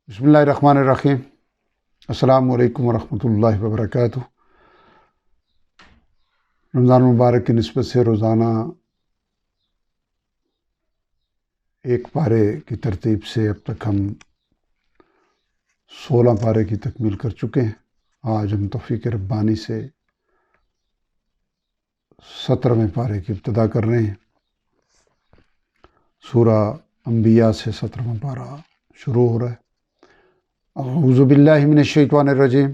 بسم اللہ الرحمن الرحیم۔ السلام علیکم ورحمۃ اللہ وبرکاتہ۔ رمضان مبارک کی نسبت سے روزانہ ایک پارے کی ترتیب سے اب تک ہم 16 پارے کی تکمیل کر چکے ہیں۔ آج ہم توفیق ربانی سے 17ویں پارے کی ابتدا کر رہے ہیں۔ سورہ انبیاء سے 17واں پارہ شروع ہو رہا ہے۔ اعوذ باللہ من الشیطان الرجیم،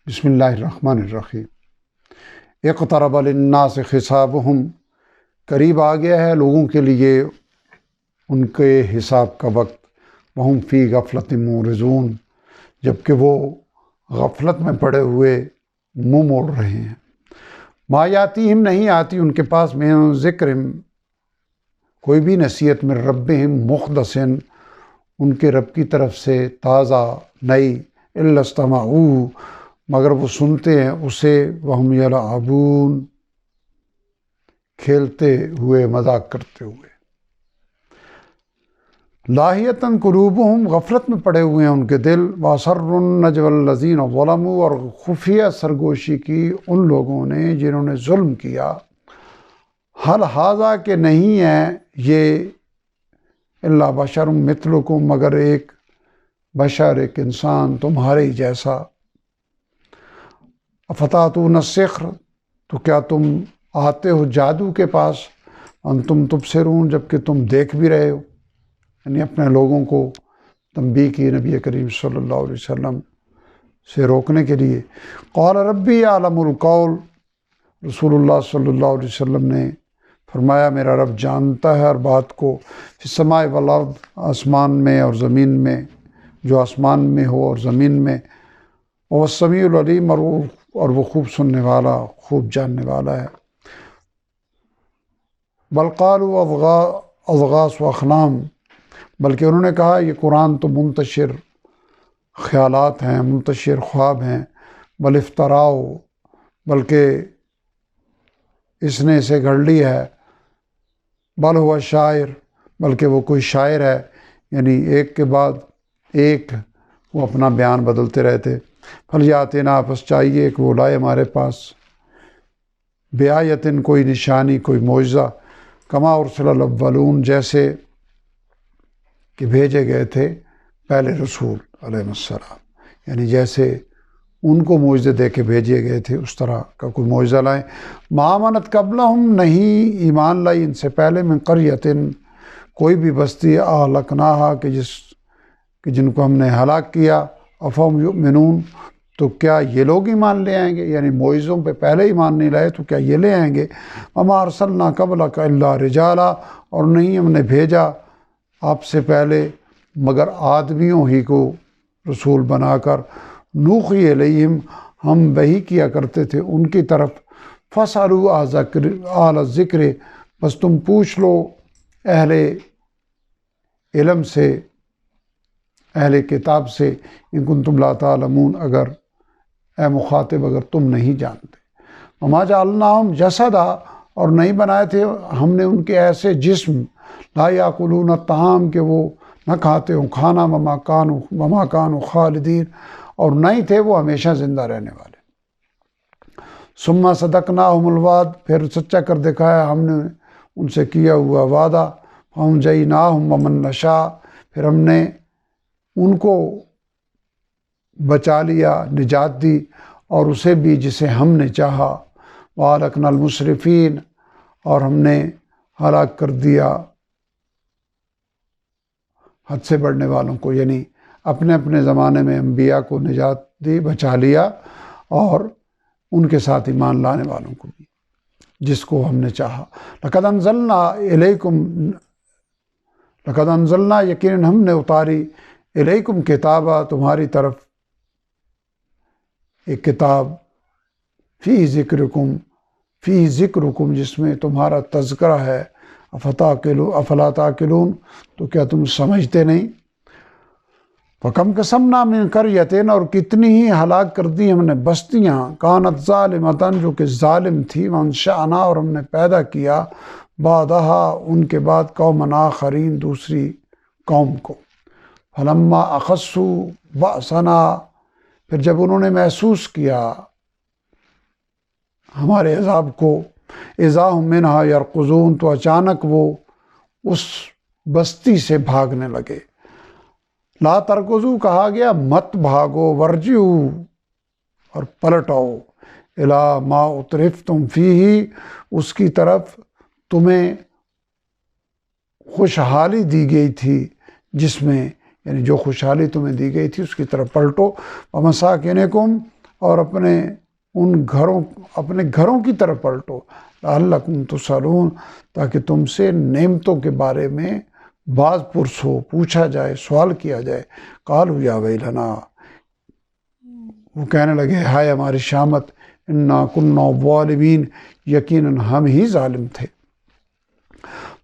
بسم اللہ الرحمن الرحیم۔ اقترب للناس حسابہم، قریب آ گیا ہے لوگوں کے لیے ان کے حساب کا وقت۔ وہم فی غفلۃ معرضون، جبکہ وہ غفلت میں پڑے ہوئے منہ موڑ رہے ہیں۔ ما یاتیہم، نہیں آتی ان کے پاس، من ذکر، کوئی بھی نصیحت، من ربہم محدث، ان کے رب کی طرف سے تازہ نئی، الا استمعوہ، مگر وہ سنتے ہیں اسے، وہم یلعبون، کھیلتے ہوئے، مذاق کرتے ہوئے۔ لاہیۃً قلوبہم، غفلت میں پڑے ہوئے ہیں ان کے دل۔ واسروا النجوى الذین ظلموا، اور خفیہ سرگوشی کی ان لوگوں نے جنہوں نے ظلم کیا۔ حل ھذا، کہ نہیں ہے یہ، الا بشر مثلکم، مگر ایک بشر، ایک انسان تمہارے ہی جیسا۔ افتاتون السحر، تو کیا تم آتے ہو جادو کے پاس، انتم تبصرون، جبکہ تم دیکھ بھی رہے ہو، یعنی اپنے لوگوں کو تنبیہ کی نبی کریم صلی اللہ علیہ وسلم سے روکنے کے لیے۔ قال ربی اعلم القول، رسول اللہ صلی اللہ علیہ وسلم نے فرمایا میرا رب جانتا ہے ہر بات کو، فی السماء والارض، آسمان میں اور زمین میں، جو آسمان میں ہو اور زمین میں، وہ السمیع العلیم، اور وہ خوب سننے والا، خوب جاننے والا ہے۔ بل قالوا اضغاث واحلام، بلکہ انہوں نے کہا یہ قرآن تو منتشر خیالات ہیں، منتشر خواب ہیں۔ بل افتراؤ، بلکہ اس نے اسے گھڑ لی ہے۔ بل ہوا شاعر، بلکہ وہ کوئی شاعر ہے، یعنی ایک کے بعد ایک وہ اپنا بیان بدلتے رہتے۔ فلیاتنا، پس چاہیے کہ وہ لائے ہمارے پاس، بآیتن، کوئی نشانی، کوئی معجزہ، کما ارسل الاولون، جیسے کہ بھیجے گئے تھے پہلے رسول علیہ السلام، یعنی جیسے ان کو معجزے دے کے بھیجے گئے تھے اس طرح کا کوئی معجزہ لائیں۔ ما آمنت قبلہم، نہیں ایمان لائی ان سے پہلے، من قریۃ، کوئی بھی بستی، اہلکناہا، کہ جن کو ہم نے ہلاک کیا۔ افہم یؤمنون، تو کیا یہ لوگ ایمان لے آئیں گے، یعنی معجزوں پہ پہلے ایمان نہیں لائے تو کیا یہ لے آئیں گے۔ وما ارسلنا قبلک الا رجالا، اور نہیں ہم نے بھیجا آپ سے پہلے مگر آدمیوں ہی کو رسول بنا کر۔ نوحی الیہم، ہم وحی کیا کرتے تھے ان کی طرف۔ فاسألوا اہل الذکر، بس تم پوچھ لو اہل علم سے، اہل کتاب سے، ان کنتم لا تعلمون، اگر اے مخاطب اگر تم نہیں جانتے۔ وما جعلناہم جسدا، اور نہیں بنائے تھے ہم نے ان کے ایسے جسم، لا یاکلون الطعام، کہ وہ نہ کھاتے ہوں کھانا، وما کانوا خالدین، اور نہیں تھے وہ ہمیشہ زندہ رہنے والے۔ ثم صدقناہم الوعد، پھر سچا کر دکھایا ہم نے ان سے کیا ہوا وعدہ۔ فانجیناہم ومن نشاء، پھر ہم نے ان کو بچا لیا، نجات دی، اور اسے بھی جسے ہم نے چاہا۔ وَأَهْلَكْنَا الْمُسْرِفِينَ، اور ہم نے ہلاک کر دیا حد سے بڑھنے والوں کو، یعنی اپنے اپنے زمانے میں انبیاء کو نجات دی، بچا لیا، اور ان کے ساتھ ایمان لانے والوں کو بھی جس کو ہم نے چاہا۔ لَقَدْ أَنزَلْنَا، یقیناً ہم نے اتاری، الیکم کتابہ، تمہاری طرف ایک کتاب، فی ذکرکم، جس میں تمہارا تذکرہ ہے۔ افلا تعقلون، تو کیا تم سمجھتے نہیں۔ فَكَمْ قَسَمْنَا مِنْ قَرْيَةٍ، اور کتنی ہی ہلاک کر دی ہم نے بستیاں، كَانَتْ ظَالِمَةً، جو کہ ظالم تھی، وَأَنشَأْنَا، اور ہم نے پیدا کیا، بَعْدَهَا، ان کے بعد، قَوْمًا آخَرِينَ، دوسری قوم کو۔ فلما اخذوا بأسنا، پھر جب انہوں نے محسوس کیا ہمارے عذاب کو، اذا هم منها یرکضون، تو اچانک وہ اس بستی سے بھاگنے لگے۔ لا ترکضوا کہا گیا مت بھاگو، ورجعوا اور پلٹ آؤ، الی ما اترفتم فیہ، اس کی طرف تمہیں خوشحالی دی گئی تھی جس میں، یعنی جو خوشحالی تمہیں دی گئی تھی اس کی طرف پلٹو، ومساکنکم، اور اپنے گھروں کی طرف پلٹو، لعلکم تسألون، تاکہ تم سے نعمتوں کے بارے میں باز پرس ہو، پوچھا جائے، سوال کیا جائے۔ قالوا یا ویلنا، وہ کہنے لگے ہائے ہماری شامت، انا کنا ظالمین، یقیناً ہم ہی ظالم تھے۔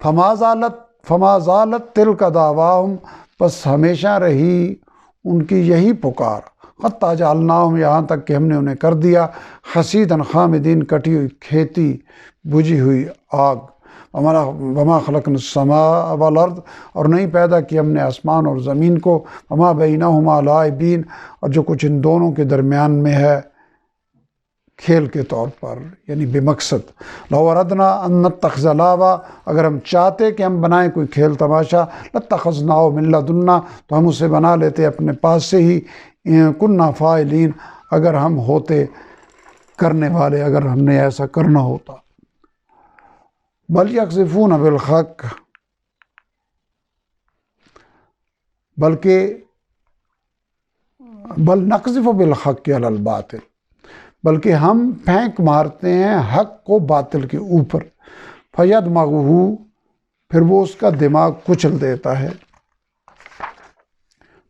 فما زالت تلک دعواہم، پس ہمیشہ رہی ان کی یہی پکار، حتی جعلناہم، یہاں تک کہ ہم نے انہیں کر دیا، حصیداً خامدین، کٹی ہوئی کھیتی، بجھی ہوئی آگ۔ وما خلقنا السماء والارض، اور نہیں پیدا کیا ہم نے آسمان اور زمین کو، وما بینہما لاعبین، اور جو کچھ ان دونوں کے درمیان میں ہے کھیل کے طور پر، یعنی بے مقصد۔ لو اردنا ان نتخذ لعبا، اگر ہم چاہتے کہ ہم بنائیں کوئی کھیل تماشا، لاتخذناہ من لدنا، تو ہم اسے بنا لیتے اپنے پاس سے ہی، کننا فاعلین، اگر ہم ہوتے کرنے والے، اگر ہم نے ایسا کرنا ہوتا۔ بل یقذفون بالحق، بل نقذف بالحق علی الباطل، بلکہ ہم پھینک مارتے ہیں حق کو باطل کے اوپر، فیدمغہ، پھر وہ اس کا دماغ کچل دیتا ہے،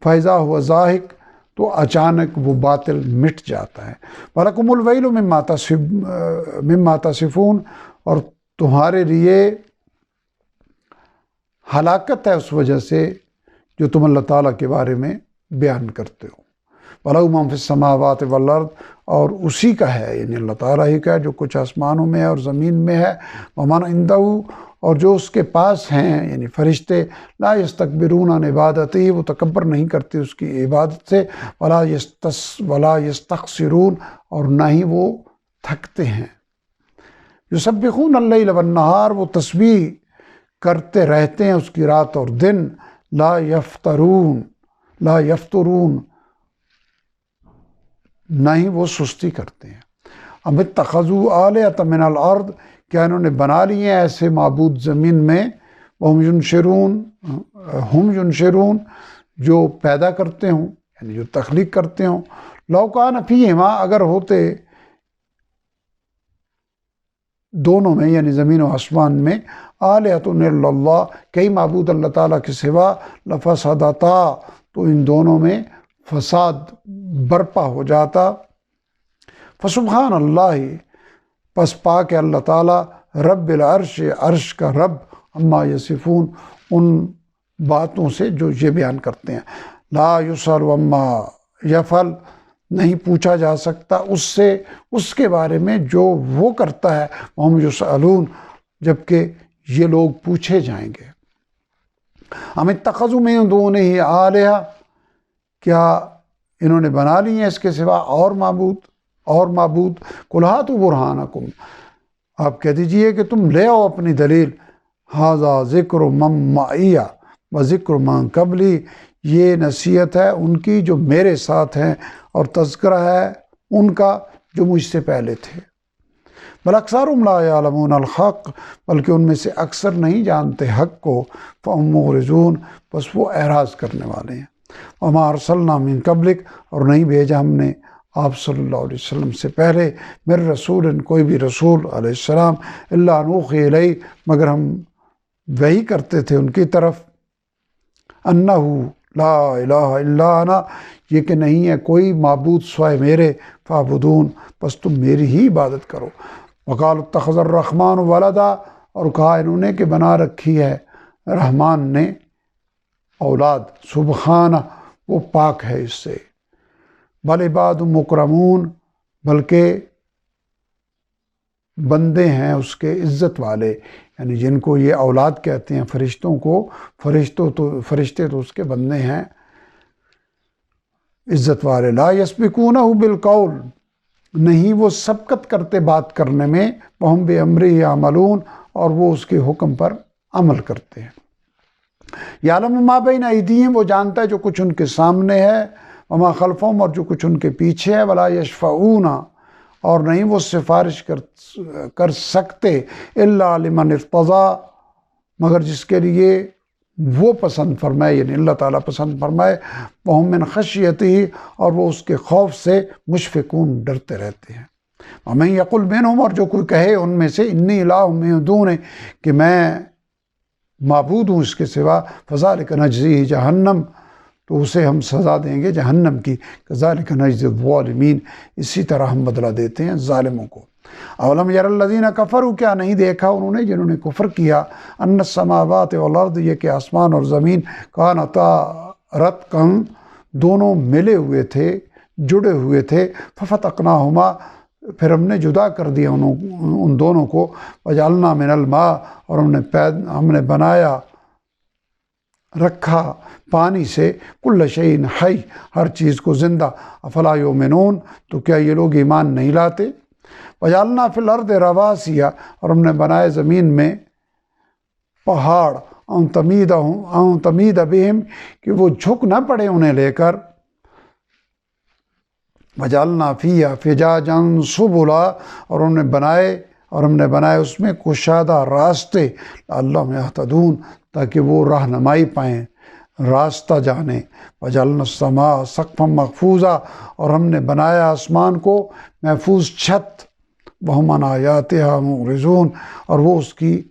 فاذا هو زاہق، تو اچانک وہ باطل مٹ جاتا ہے۔ وَلَكُمُ الْوَيْلُ مِمَّا تَصِفُونَ، اور تمہارے لیے ہلاکت ہے اس وجہ سے جو تم اللہ تعالیٰ کے بارے میں بیان کرتے ہو۔ وَلَهُ مَن فِي السَّمَاوَاتِ وَالْأَرْضِ، اور اسی کا ہے، یعنی اللہ تعالیٰ ہی کا ہے جو کچھ آسمانوں میں ہے اور زمین میں ہے، وَمَنْ عِنْدَهُ، اور جو اس کے پاس ہیں، یعنی فرشتے، لا یستکبرون عن عبادتہ، وہ تکبر نہیں کرتے اس کی عبادت سے، ولا یستخسرون، اور نہ ہی وہ تھکتے ہیں۔ یسبحون اللیل والنہار، وہ تسبیح کرتے رہتے ہیں اس کی رات اور دن، لا یفترون، نہ ہی وہ سستی کرتے ہیں۔ ام اتخذوا آلہۃ من الارض، کیا انہوں نے بنا لیے ہیں ایسے معبود زمین میں، ہم ینشرون، جو پیدا کرتے ہوں، یعنی جو تخلیق کرتے ہوں۔ لو کان فیہما، اگر ہوتے دونوں میں، یعنی زمین و آسمان میں، آلہۃ الا اللہ، کئی معبود اللہ تعالیٰ کے سوا، لفسدتا، تو ان دونوں میں فساد برپا ہو جاتا۔ فسبحان اللہ، پس پاک ہے اللہ تعالیٰ، رب العرش، عرش کا رب، اما یصفون، ان باتوں سے جو یہ بیان کرتے ہیں۔ لا یسأل عما یفعل، نہیں پوچھا جا سکتا اس سے، اس کے بارے میں جو وہ کرتا ہے، ہم یسألون، جبکہ یہ لوگ پوچھے جائیں گے۔ ام اتخذوا من دونہ آلہۃ، کیا انہوں نے بنا لی ہیں اس کے سوا اور معبود؟ قل ہاتوا برہانکم، آپ کہہ دیجئے کہ تم لے آؤ اپنی دلیل، ھذا ذکر من معی و ذکر من قبلی، یہ نصیحت ہے ان کی جو میرے ساتھ ہیں، اور تذکرہ ہے ان کا جو مجھ سے پہلے تھے۔ بل اکثرهم لا یعلمون الحق، بلکہ ان میں سے اکثر نہیں جانتے حق کو، فهم معرضون، بس وہ اعراض کرنے والے ہیں۔ وما ارسلنا من قبلک، اور نہیں بھیجا ہم نے آپ صلی اللہ علیہ وسلم سے پہلے، من رسول، کوئی بھی رسول علیہ السلام، الا نوحی الیہ، مگر ہم وحی کرتے تھے ان کی طرف، انہ لا الہ الا انا، یہ کہ نہیں ہے کوئی معبود سوائے میرے، فاعبدون، بس تم میری ہی عبادت کرو۔ وقالوا اتخذ الرحمن ولدا، اور کہا انہوں نے کہ بنا رکھی ہے رحمان نے اولاد، سبحانہ، وہ پاک ہے اس سے۔ بل عباد مکرمون، بلکہ بندے ہیں اس کے عزت والے، یعنی جن کو یہ اولاد کہتے ہیں فرشتوں کو، فرشتے تو اس کے بندے ہیں، عزت والے، لا یسبقونہ بالقول، نہیں وہ سبقت کرتے بات کرنے میں، وہم بامرہ یعملون، اور وہ اس کے حکم پر عمل کرتے ہیں۔ یعلم ما بین ایدیہم، وہ جانتا ہے جو کچھ ان کے سامنے ہے، وما خلفہم، اور جو کچھ ان کے پیچھے ہے، ولا یشفعون، اور نہیں وہ سفارش کر سکتے، الا لمن ارتضی، مگر جس کے لیے وہ پسند فرمائے، یعنی اللہ تعالیٰ پسند فرمائے، وہم من خشیتہ، اور وہ اس کے خوف سے مشفقون، ڈرتے رہتے ہیں۔ ومن یقل منہم، اور جو کوئی کہے ان میں سے، انی الہ من دونہ، کہ میں معبود ہوں اس کے سوا، فذلک نجزیہ جہنم، تو اسے ہم سزا دیں گے جہنم کی، کذالک نجزی الظالمین، اسی طرح ہم بدلہ دیتے ہیں ظالموں کو۔ اولم یر الذین کفروا، کیا نہیں دیکھا انہوں نے جنہوں نے کفر کیا، ان السماوات والارض، یہ کہ آسمان اور زمین، کانتا رتقا، دونوں ملے ہوئے تھے، جڑے ہوئے تھے، ففتقناہما، پھر ہم نے جدا کر دیا ان دونوں کو، وجعلنا من الماء، اور ہم نے بنایا رکھا پانی سے، کل شیء حی، ہر چیز کو زندہ، افلا یؤمنون، تو کیا یہ لوگ ایمان نہیں لاتے؟ وجعلنا فی الارض رواسیہ، اور ہم نے بنائے زمین میں پہاڑ، ان تمید بہم، کہ وہ جھک نہ پڑے انہیں لے کر، وجعلنا فیہا فجاجا سبلا، اور ہم نے بنائے اس میں کشادہ راستے، لعلہم یہتدون، تاکہ وہ رہنمائی پائیں، راستہ جانیں۔ وجعلنا السماء سقفا محفوظا، اور ہم نے بنایا آسمان کو محفوظ چھت، وہم عن آیاتہا معرضون، اور وہ اس کی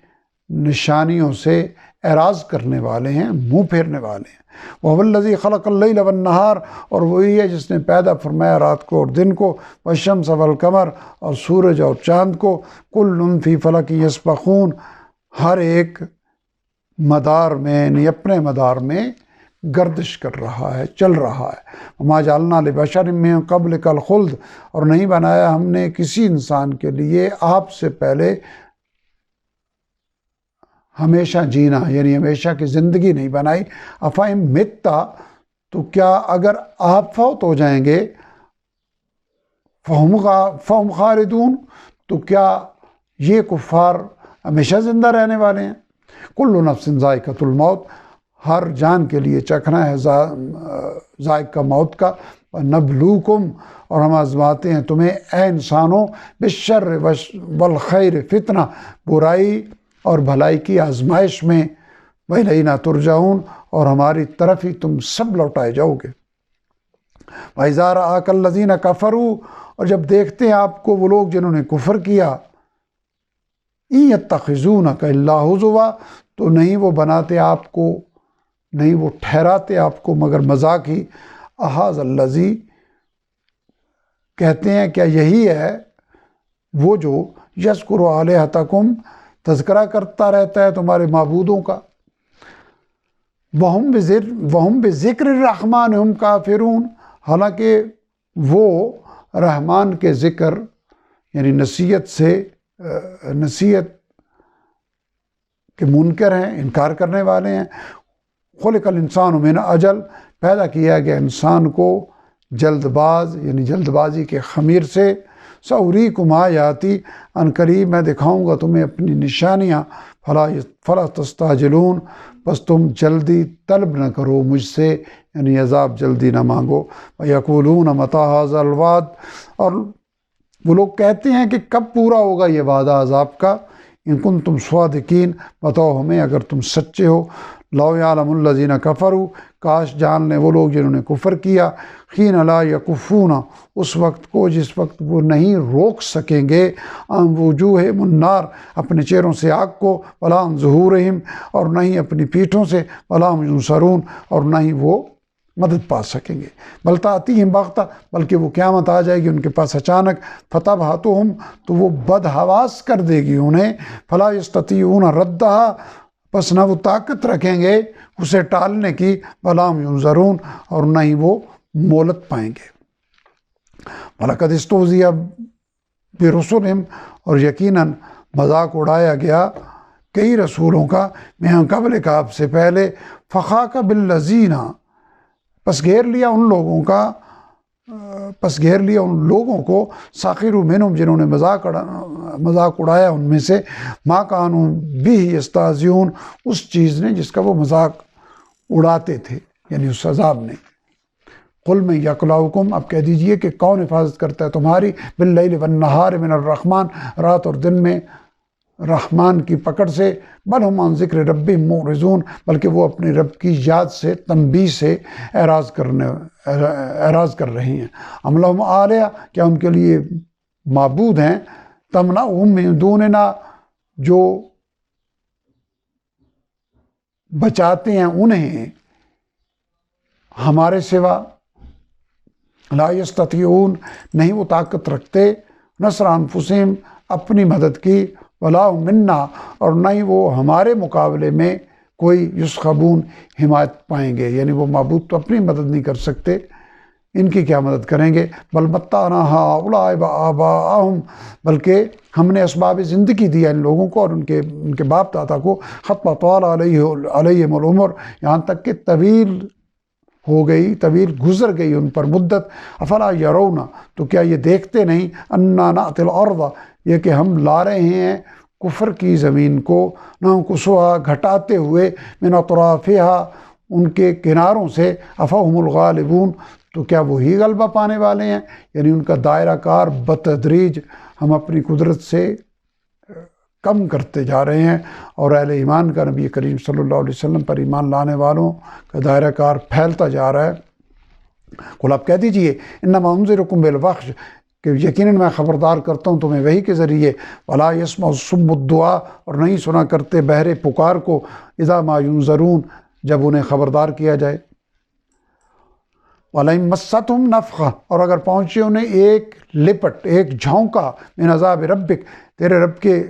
نشانیوں سے اعراض کرنے والے ہیں، منہ پھیرنے والے ہیں۔ وَهُوَ الَّذِي خَلَقَ اللَّيْلَ وَالنَّهَارَ، اور وہی ہے جس نے پیدا فرمایا رات کو اور دن کو، وَالشَّمْسَ وَالْقَمَرَ، اور سورج اور چاند کو، كُلٌّ فِي فَلَكٍ يَسْبَحُونَ، ہر ایک مدار میں، یعنی اپنے مدار میں گردش کر رہا ہے، چل رہا ہے۔ وَمَا جَعَلْنَا لِبَشَرٍ مِّن قَبْلِكَ الْخُلْدَ، اور نہیں بنایا ہم نے کسی انسان کے لیے آپ سے پہلے ہمیشہ جینا، یعنی ہمیشہ کی زندگی نہیں بنائی۔ افَإِن مِتَّ، تو کیا اگر آپ فوت ہو جائیں گے، فَهُمْ خَالِدُونَ، تو کیا یہ کفار ہمیشہ زندہ رہنے والے ہیں؟ کل نفس ذائقۃ الموت، ہر جان کے لیے چکھنا ہے ذائقہ موت کا۔ نبلوکم، اور ہم آزماتے ہیں تمہیں اے انسانوں، بالشر والخیر فتنہ، برائی اور بھلائی کی آزمائش میں، وإلینا ترجعون، اور ہماری طرف ہی تم سب لوٹائے جاؤ گے۔ وإذا رآک الذین کفروا، اور جب دیکھتے ہیں آپ کو وہ لوگ جنہوں نے کفر کیا، ان یتخذونک الا ہزوا، تو نہیں وہ بناتے آپ کو، نہیں وہ ٹھہراتے آپ کو مگر مذاق ہی۔ اہذا الذی، کہتے ہیں کیا یہی ہے وہ جو یذکر آلہتکم، تذکرہ کرتا رہتا ہے تمہارے معبودوں کا، وہم بذکر الرحمن ہم کافرون، حالانکہ وہ رحمان کے ذکر یعنی نصیحت کے منکر ہیں، انکار کرنے والے ہیں۔ خلق الانسان من عجل، پیدا کیا گیا انسان کو جلد باز، یعنی جلد بازی کے خمیر سے۔ سأریکم آیاتی، ان قریب میں دکھاؤں گا تمہیں اپنی نشانیاں، فلا تستعجلون، بس تم جلدی طلب نہ کرو مجھ سے، یعنی عذاب جلدی نہ مانگو۔ ویقولون متی ھذا الوعد، اور وہ لوگ کہتے ہیں کہ کب پورا ہوگا یہ وعدہ عذاب کا، ان کنتم صادقین، بتاؤ ہمیں اگر تم سچے ہو۔ لو یعلم الذین کفروا، کاش جان لیں وہ لوگ جنہوں نے کفر کیا، حین لا یکفون، اس وقت کو جس وقت وہ نہیں روک سکیں گے، عن وجوہہم النار، اپنے چہروں سے آگ کو، ولا عن ظہورہم، اور نہ ہی اپنی پیٹھوں سے، ولا ہم ینصرون، اور نہ ہی وہ مدد پا سکیں گے۔ بل تأتیہم بغتہ، بلکہ وہ قیامت آ جائے گی ان کے پاس اچانک، فتبہتہم، تو وہ بدحواس کر دے گی انہیں، فلا یستطیعون ردہا، پس نہ وہ طاقت رکھیں گے اسے ٹالنے کی، ولا ہم ینظرون، اور نہ ہی وہ مہلت پائیں گے۔ وَلَقَدِ اسْتُهْزِئَ بِرُسُلٍ، اور یقیناً مذاق اڑایا گیا کئی رسولوں کا، من قبلک، آپ سے پہلے، فخاک بالذین، پس گھیر لیا ان لوگوں کو ساخروا منہم جنہوں نے مذاق اڑایا ان میں سے، ما کانوا بہ یستہزئون اس چیز نے جس کا وہ مذاق اڑاتے تھے، یعنی اس عذاب نے۔ قل من یکلؤکم، اب کہہ دیجئے کہ کون حفاظت کرتا ہے تمہاری، باللیل والنہار من الرحمن، رات اور دن میں رحمان کی پکڑ سے، بل ہم عن ذکر ربہم معرضون، بلکہ وہ اپنے رب کی یاد سے، تنبیہ سے اعراض کر رہے ہیں۔ ام لہم آلیہ، کیا ان کے لیے معبود ہیں، تمنعہم من دوننا، جو بچاتے ہیں انہیں ہمارے سوا، لا یستطیعون، نہیں وہ طاقت رکھتے، نصر انفسہم، اپنی مدد کی، ولا هم منا، اور نہ ہی وہ ہمارے مقابلے میں کوئی یسخبون، حمایت پائیں گے، یعنی وہ معبود تو اپنی مدد نہیں کر سکتے، ان کی کیا مدد کریں گے۔ بل متعنا ہؤلاء وآباءہم، بلکہ ہم نے اسباب زندگی دیا ان لوگوں کو اور ان کے باپ دادا کو، حتی طال علیہم العمر، یہاں تک کہ طویل گزر گئی ان پر مدت۔ افلا یرون، تو کیا یہ دیکھتے نہیں، انا نأتی الارض، یہ کہ ہم لا رہے ہیں کفر کی زمین کو، ننقصھا، گھٹاتے ہوئے، من اطرافھا، ان کے کناروں سے، افہم الغالبون، تو کیا وہی غلبہ پانے والے ہیں، یعنی ان کا دائرہ کار بتدریج ہم اپنی قدرت سے کم کرتے جا رہے ہیں، اور اہل ایمان کا، نبی کریم صلی اللہ علیہ وسلم پر ایمان لانے والوں کا دائرہ کار پھیلتا جا رہا ہے۔ قل، آپ کہہ دیجئے، انما انذرکم بالوحی، کہ یقیناً میں خبردار کرتا ہوں تمہیں وحی کے ذریعے، ولا یسمع الصم الدعاء، اور نہیں سنا کرتے بہرے پکار کو، اذا ما ینذرون، جب انہیں خبردار کیا جائے۔ وَلَئِن مَسَّتْهُمْ نَفْخَةٌ، اور اگر پہنچے انہیں ایک لپٹ، ایک جھونکا، من عذاب ربک، تیرے رب کے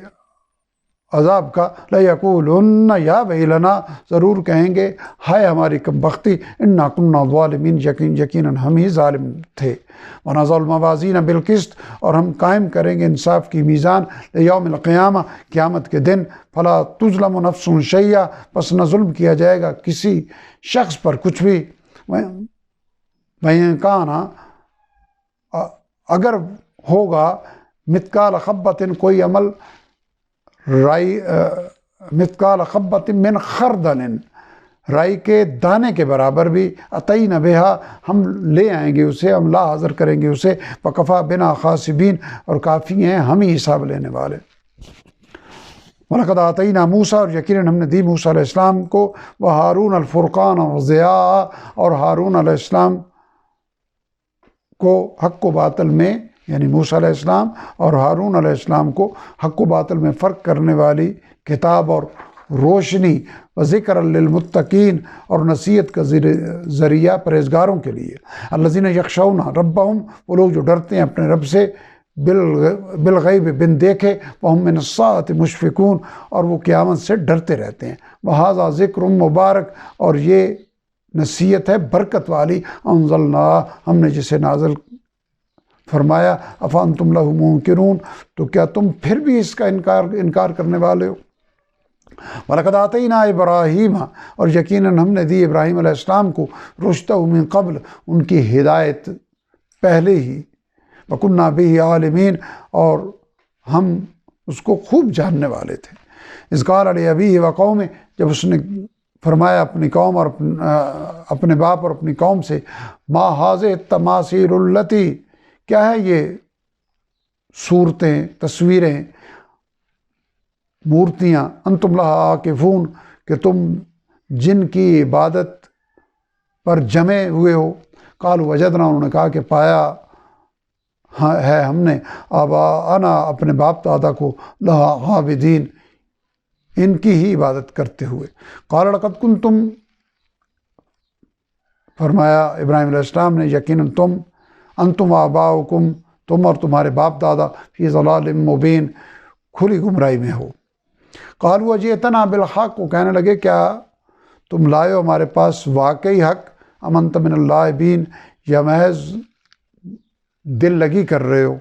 عذاب کا، لَيَقُولُنَّ يَا وَيْلَنَا، ضرور کہیں گے ہائے ہماری کم بختی، اِنَّا كُنَّا ظَالِمِينَ، یقیناً ہم ہی ظالم تھے۔ وَنَضَعُ الْمَوَازِينَ بِالْقِسْطِ، اور ہم قائم کریں گے انصاف کی میزان، لِيَوْمِ الْقِيَامَةِ، قیامت کے دن، فَلَا تُظْلَمُ نَفْسٌ شَيْئًا، پس نہ ظلم کیا جائے گا کسی شخص پر کچھ بھی، وَإِن كَانَ، اگر ہوگا، مثقال حبۃ، کوئی عمل، مثقال حبۃ من خردل، رائی کے دانے کے برابر بھی، اتینا بہا، ہم لے آئیں گے اسے، ہم لا حاضر کریں گے اسے، وکفا بنا حاسبین، اور کافی ہیں ہم ہی حساب لینے والے۔ وَلَقَدْ آتَيْنَا موسیٰ، اور یقیناً ہم نے دی موسیٰ علیہ السلام کو، وَہارون الفرقان وضیاء، اور ہارون علیہ السلام کو حق و باطل میں، یعنی موسیٰ علیہ السلام اور ہارون علیہ السلام کو حق و باطل میں فرق کرنے والی کتاب اور روشنی، و ذکر للمتقین، اور نصیحت کا ذریعہ پرہیزگاروں کے لیے، الذین یخشون ربہم، وہ لوگ جو ڈرتے ہیں اپنے رب سے، بالغیب، بن دیکھے، وہم من الساعۃ مشفقون، اور وہ قیامت سے ڈرتے رہتے ہیں۔ وہذا ذکر مبارک، اور یہ نصیحت ہے برکت والی، انزلنا، ہم نے جسے نازل فرمایا، افانتم لہ منکرون، تو کیا تم پھر بھی اس کا انکار کرنے والے ہو۔ وَلَقَدْ آتَيْنَا إِبْرَاهِيمَ، اور یقیناً ہم نے دی ابراہیم علیہ السلام کو، رُشْدَهُ مِن قبل، ان کی ہدایت پہلے ہی، وَكُنَّا بِهِ عَالِمِينَ، اور ہم اس کو خوب جاننے والے تھے۔ إِذْ قَالَ لِأَبِيهِ وَقَوْمِهِ، جب اس نے فرمایا اپنی قوم اور اپنے باپ اور اپنی قوم سے، مَا هَٰذِهِ التَّمَاثِيلُ الَّتِي، کیا ہے یہ صورتیں، تصویریں، مورتیاں، انتم لہا عاکفون، کہ تم جن کی عبادت پر جمے ہوئے ہو۔ قالوا وجدنا، انہوں نے کہا کہ پایا ہے ہم نے، آباءنا، اپنے باپ دادا کو، لہا عابدین، ان کی ہی عبادت کرتے ہوئے۔ قال لقد کنتم، فرمایا ابراہیم علیہ السلام نے، یقیناً تم، انتم آباؤکم، تم اور تمہارے باپ دادا، فی ضلال مبین، کھلی گمراہی میں ہو۔ قالوا اجئتنا بالحق، وہ کہنے لگے کیا تم لائے ہو ہمارے پاس واقعی حق، ام انت من اللاعبین، یا محض دل لگی کر رہے ہو،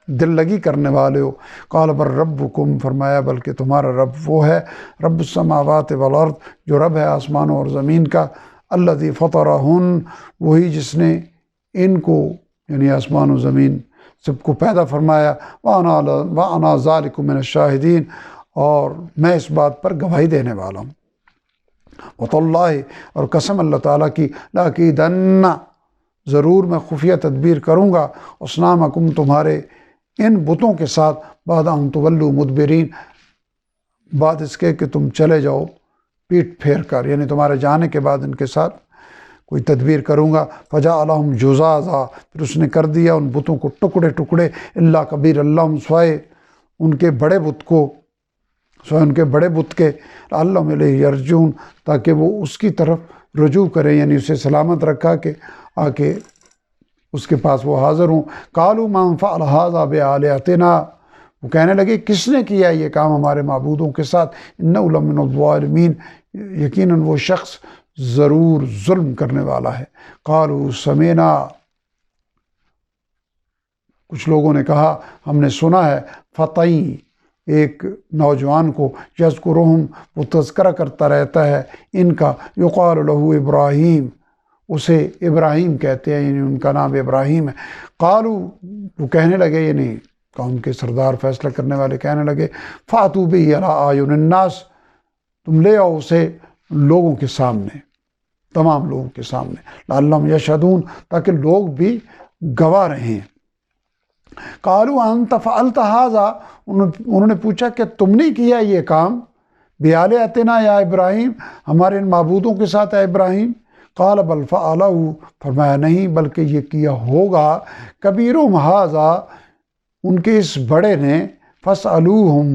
دل لگی کرنے والے ہو۔ قال بل ربکم، فرمایا بلکہ تمہارا رب وہ ہے، رب السماوات والارض، جو رب ہے آسمانوں اور زمین کا، الذی فطرہن، وہی جس نے ان کو یعنی آسمان و زمین سب کو پیدا فرمایا، وَأَنَا ذَلِكُم مِّنَ الشَّاہدِينَ، اور میں اس بات پر گواہی دینے والا ہوں۔ وَتَاللَّہِ، اور قسم اللہ تعالیٰ کی، لَأَكِيدَنَّ، ضرور میں خفیہ تدبیر کروں گا، اصنامکم، تمہارے ان بتوں کے ساتھ، بعد ان تولوا مدبرین، بعد اس کے کہ تم چلے جاؤ پیٹ پھیر کر، یعنی تمہارے جانے کے بعد ان کے ساتھ کوئی تدبیر کروں گا۔ فجعلہم جذاذا، پھر اس نے کر دیا ان بتوں کو ٹکڑے ٹکڑے، الا کبیر اللہم، سوائے ان کے بڑے بت کو، سوائے ان کے بڑے بت کے، لعلہم الیہ یرجعون، تاکہ وہ اس کی طرف رجوع کریں، یعنی اسے سلامت رکھا کہ آ کے اس کے پاس وہ حاضر ہوں۔ قالوا من فعل ھذا بآلہتنا، وہ کہنے لگے کس نے کیا یہ کام ہمارے معبودوں کے ساتھ، انہ لمن الظالمین، یقیناً وہ شخص ضرور ظلم کرنے والا ہے۔ قالوا سمعنا، کچھ لوگوں نے کہا ہم نے سنا ہے، فتى، ایک نوجوان کو، یذکرہم، وہ تذکرہ کرتا رہتا ہے ان کا، یقال لہ ابراہیم، اسے ابراہیم کہتے ہیں، یعنی ان کا نام ابراہیم ہے۔ قالوا، وہ کہنے لگے، یعنی قوم کے سردار فیصلہ کرنے والے کہنے لگے، فاتوا بہ علی اعین الناس، تم لے آؤ اسے لوگوں کے سامنے، تمام لوگوں کے سامنے، لعلہم یشہدون، تاکہ لوگ بھی گواہ رہیں۔ قالوا انت فعلت ھذا، انہوں نے پوچھا کہ تم نے کیا یہ کام، بآلہتنا یا ابراہیم، ہمارے ان معبودوں کے ساتھ اے ابراہیم؟ قال بل فعلہ، فرمایا نہیں بلکہ یہ کیا ہوگا، کبیرہم ھذا، ان کے اس بڑے نے، فاسألوہم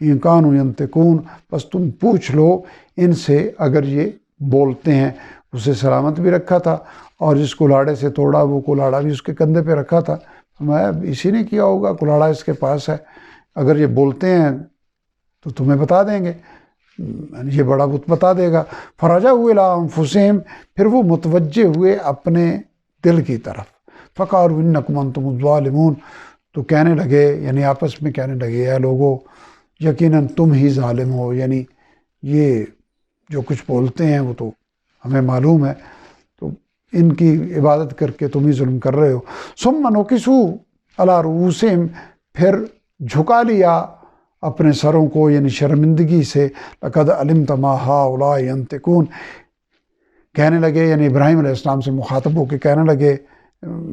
ان کانوا ینطقون، بس تم پوچھ لو ان سے اگر یہ بولتے ہیں۔ اسے سلامت بھی رکھا تھا، اور جس کلاڑے سے توڑا وہ کلاڑا بھی اس کے کندھے پہ رکھا تھا، فرمایا اسی نے کیا ہوگا، کلاڑا اس کے پاس ہے، اگر یہ بولتے ہیں تو تمہیں بتا دیں گے، یہ بڑا بت بتا دے گا۔ فرجعوا الی انفسہم، پھر وہ متوجہ ہوئے اپنے دل کی طرف، فقالوا انکم انتم الظالمون، تو کہنے لگے، یعنی آپس میں کہنے لگے، اے لوگو یقیناً تم ہی ظالم ہو، یعنی یہ جو کچھ بولتے ہیں وہ تو ہمیں معلوم ہے، تو ان کی عبادت کر کے تم ہی ظلم کر رہے ہو۔ ثم نکسوا علی رؤوسہم، پھر جھکا لیا اپنے سروں کو، یعنی شرمندگی سے، لقد علمت ما ہؤلاء ینطقون، کہنے لگے، یعنی ابراہیم علیہ السلام سے مخاطب ہو کے کہنے لگے،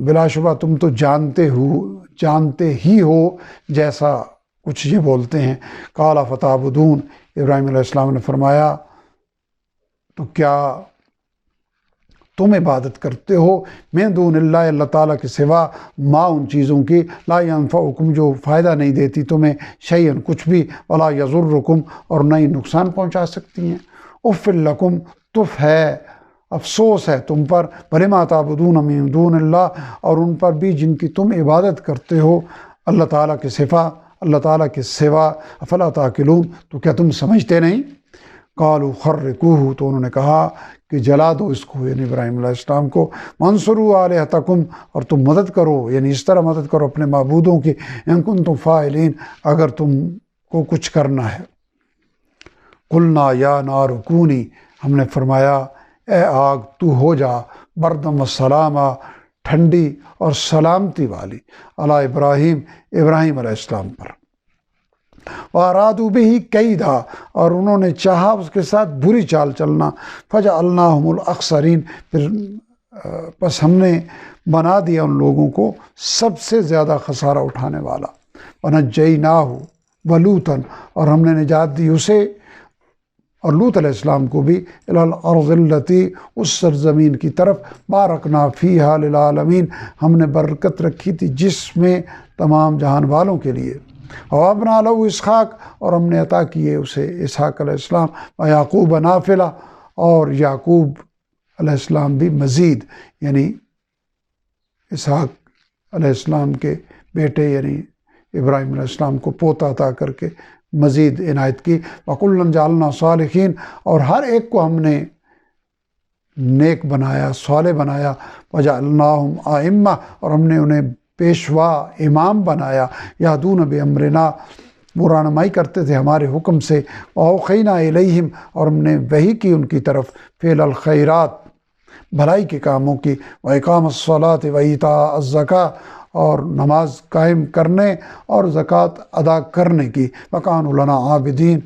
بلا شبہ تم تو جانتے ہی ہو جیسا کچھ یہ بولتے ہیں۔ قال فتعبدون، ابراہیم علیہ السلام نے فرمایا تو کیا تم عبادت کرتے ہو، من دون اللہ، اللہ تعالیٰ کے سوا، ما، ان چیزوں کی، لا ینفعکم، جو فائدہ نہیں دیتی تمہیں، شیئن، کچھ بھی، ولا یضرکم، اور نہ ہی نقصان پہنچا سکتی ہیں۔ اف لکم، تف ہے، افسوس ہے تم پر، ولما تعبدون من دون اللہ، اور ان پر بھی جن کی تم عبادت کرتے ہو اللہ تعالیٰ کے سوا، افلا تعقلون، تو کیا تم سمجھتے نہیں؟ قالوا خرقوہ، تو انہوں نے کہا کہ جلا دو اس کو، یعنی ابراہیم علیہ السلام کو، وانصروا آلہتکم، اور تم مدد کرو، یعنی اس طرح مدد کرو اپنے معبودوں کی، ان کنتم فاعلین، اگر تم کو کچھ کرنا ہے۔ قلنا یا نار کونی، ہم نے فرمایا اے آگ تو ہو جا، بردم وسلاما، ٹھنڈی اور سلامتی والی، علی ابراہیم، ابراہیم علیہ السلام پر، وارادوا بہ کیدا، اور انہوں نے چاہا اس کے ساتھ بری چال چلنا، فجعلناہم الاخسرین، پھر بس ہم نے بنا دیا ان لوگوں کو سب سے زیادہ خسارہ اٹھانے والا۔ ونجیناہ ولوطا، اور ہم نے نجات دی اسے اور لوط علیہ السلام کو بھی، الی الارض التی، اس سرزمین کی طرف، بارکنا فیہا للعالمین، ہم نے برکت رکھی تھی جس میں تمام جہان والوں کے لیے۔ ووهبنا له اسحاق، اور ہم نے عطا کیے اسے اسحاق علیہ السلام، ویعقوب نافلہ، اور یعقوب علیہ السلام بھی مزید، یعنی اسحاق علیہ السلام کے بیٹے یعنی ابراہیم علیہ السلام کو پوتا عطا کر کے مزید عنایت کی۔ وَكُلًّا جَعَلْنَا صَالِحِينَ، اور ہر ایک کو ہم نے نیک بنایا، صالح بنایا۔ وَجَعَلْنَاهُمْ أَئِمَّةً، اور ہم نے انہیں پیشوا، امام بنایا۔ یَهْدُونَ بِأَمْرِنَا، وہ رہنمائی کرتے تھے ہمارے حکم سے، اوحینا الیہم، اور ہم نے وحی کی ان کی طرف، فعل الخیرات، بھلائی کے کاموں کی، واقام الصلاۃ وایتاء الزکاۃ، اور نماز قائم کرنے اور زکوٰۃ ادا کرنے کی، وکانوا لنا عابدین،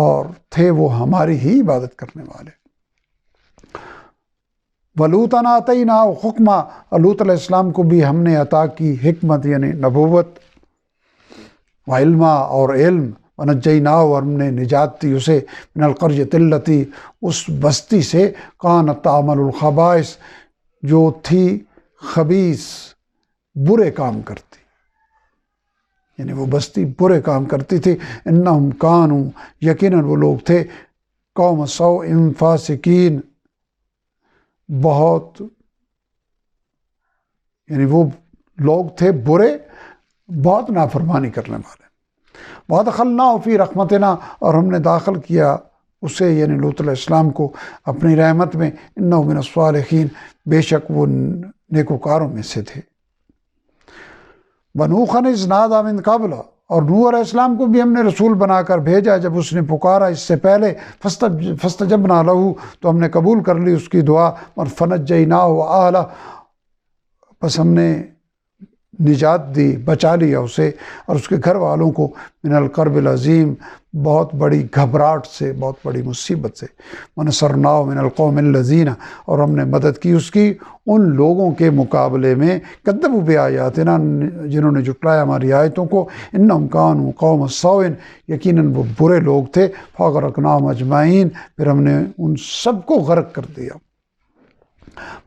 اور تھے وہ ہماری ہی عبادت کرنے والے۔ وَلُوطًا آتَيْنَاهُ حُکْمًا، اور لوط علیہ السلام کو بھی ہم نے عطا کی حکمت یعنی نبوت، وعلما، اور علم، وَنَجَّيْنَاهُ، اور ہم نے نجات دی اسے، من القرية التي، اس بستی سے، كانت تعمل الخبائث، جو تھی خبیث، برے کام کرتی، یعنی وہ بستی برے کام کرتی تھی، انہم کانوا، یقیناً وہ لوگ تھے، قوم سوء فاسقین، بہت، یعنی وہ لوگ تھے برے، بہت نافرمانی کرنے والے۔ وَأَدْخَلْنَاهُ فِي رَحْمَتِنَا، اور ہم نے داخل کیا اسے یعنی لوط علیہ السلام کو اپنی رحمت میں، اِنَّهُ مِنَ الصَّالِحِينَ، بے شک وہ نیکوکاروں میں سے تھے۔ وَنُوحًا إِذْ نَادَىٰ مِن قَبْلُ، اور نوح علیہ السلام کو بھی ہم نے رسول بنا کر بھیجا جب اس نے پکارا اس سے پہلے، فَاسْتَجَبْنَا لَهُ، تو ہم نے قبول کر لی اس کی دعا، اور فَنَجَّيْنَاهُ وَأَهْلَهُ، بس ہم نے نجات دی، بچا لیا اسے اور اس کے گھر والوں کو، من الکرب العظیم، بہت بڑی گھبراہٹ سے، بہت بڑی مصیبت سے، وَنَصَرْنَاهُ مِنَ الْقَوْمِ الَّذِينَ، اور ہم نے مدد کی اس کی ان لوگوں کے مقابلے میں، کذبوا بآیاتنا، جنہوں نے جھٹلایا ہماری آیتوں کو، انہم کانوا قوم سوء، یقیناً وہ برے لوگ تھے، فاغرقناہم اجمعین، پھر ہم نے ان سب کو غرق کر دیا۔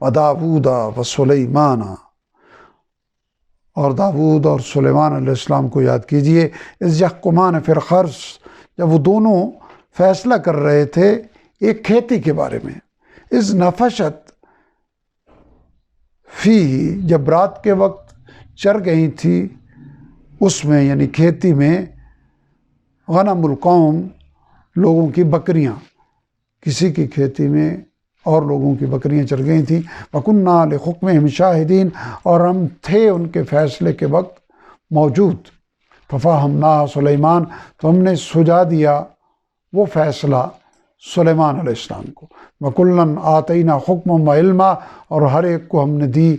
وَدَاوُودَ وَسُلَيْمَانَ، اور داود اور سلیمان علیہ السلام کو یاد کیجئے، اذ یحکمان فی الحرث، جب وہ دونوں فیصلہ کر رہے تھے ایک کھیتی کے بارے میں، اذ نفشت فیہ، جب رات کے وقت چر گئی تھی اس میں یعنی کھیتی میں، غنم القوم، لوگوں کی بکریاں، کسی کی کھیتی میں اور لوگوں کی بکریاں چر گئی تھیں، وَكُنَّا لِحُکْمِهِمْ شَاہِدِينَ، اور ہم تھے ان کے فیصلے کے وقت موجود، فَفَهَمْنَاهَا سلیمان، تو ہم نے سجا دیا وہ فیصلہ سلیمان علیہ السلام کو، وَكُلًّا آتَيْنَا حُکْمًا وَعِلْمًا، اور ہر ایک کو ہم نے دی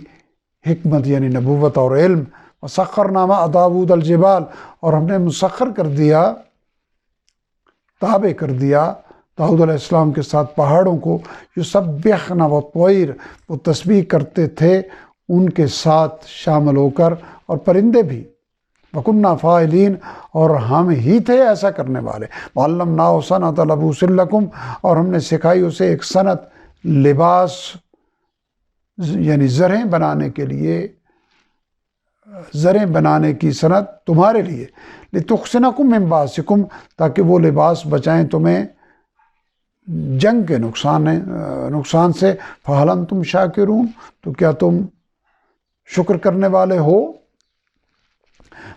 حکمت یعنی نبوت اور علم، وَسَخَّرْنَا مَعَ دَاوُودَ الْجِبَالَ، اور ہم نے مسخر کر دیا، تابع کر دیا داؤد علیہ السلام کے ساتھ پہاڑوں کو، یسبحن والطیر، وہ تسبیح کرتے تھے ان کے ساتھ شامل ہو کر، اور پرندے بھی، وَكُنَّا فَاعِلِينَ، اور ہم ہی تھے ایسا کرنے والے، وَعَلَّمْنَاهُ صَنْعَةَ لَبُوسٍ لَكُمْ، اور ہم نے سکھائی اسے ایک صنعت لباس یعنی زریں بنانے کے لیے، زریں بنانے کی صنعت تمہارے لیے، لِتُحْصِنَكُم مِّن بَأْسِكُمْ، تاکہ وہ لباس بچائیں تمہیں جنگ کے نقصان سے، فَهَلْ أَنْتُمْ شَاكِرُونَ، تو کیا تم شکر کرنے والے ہو۔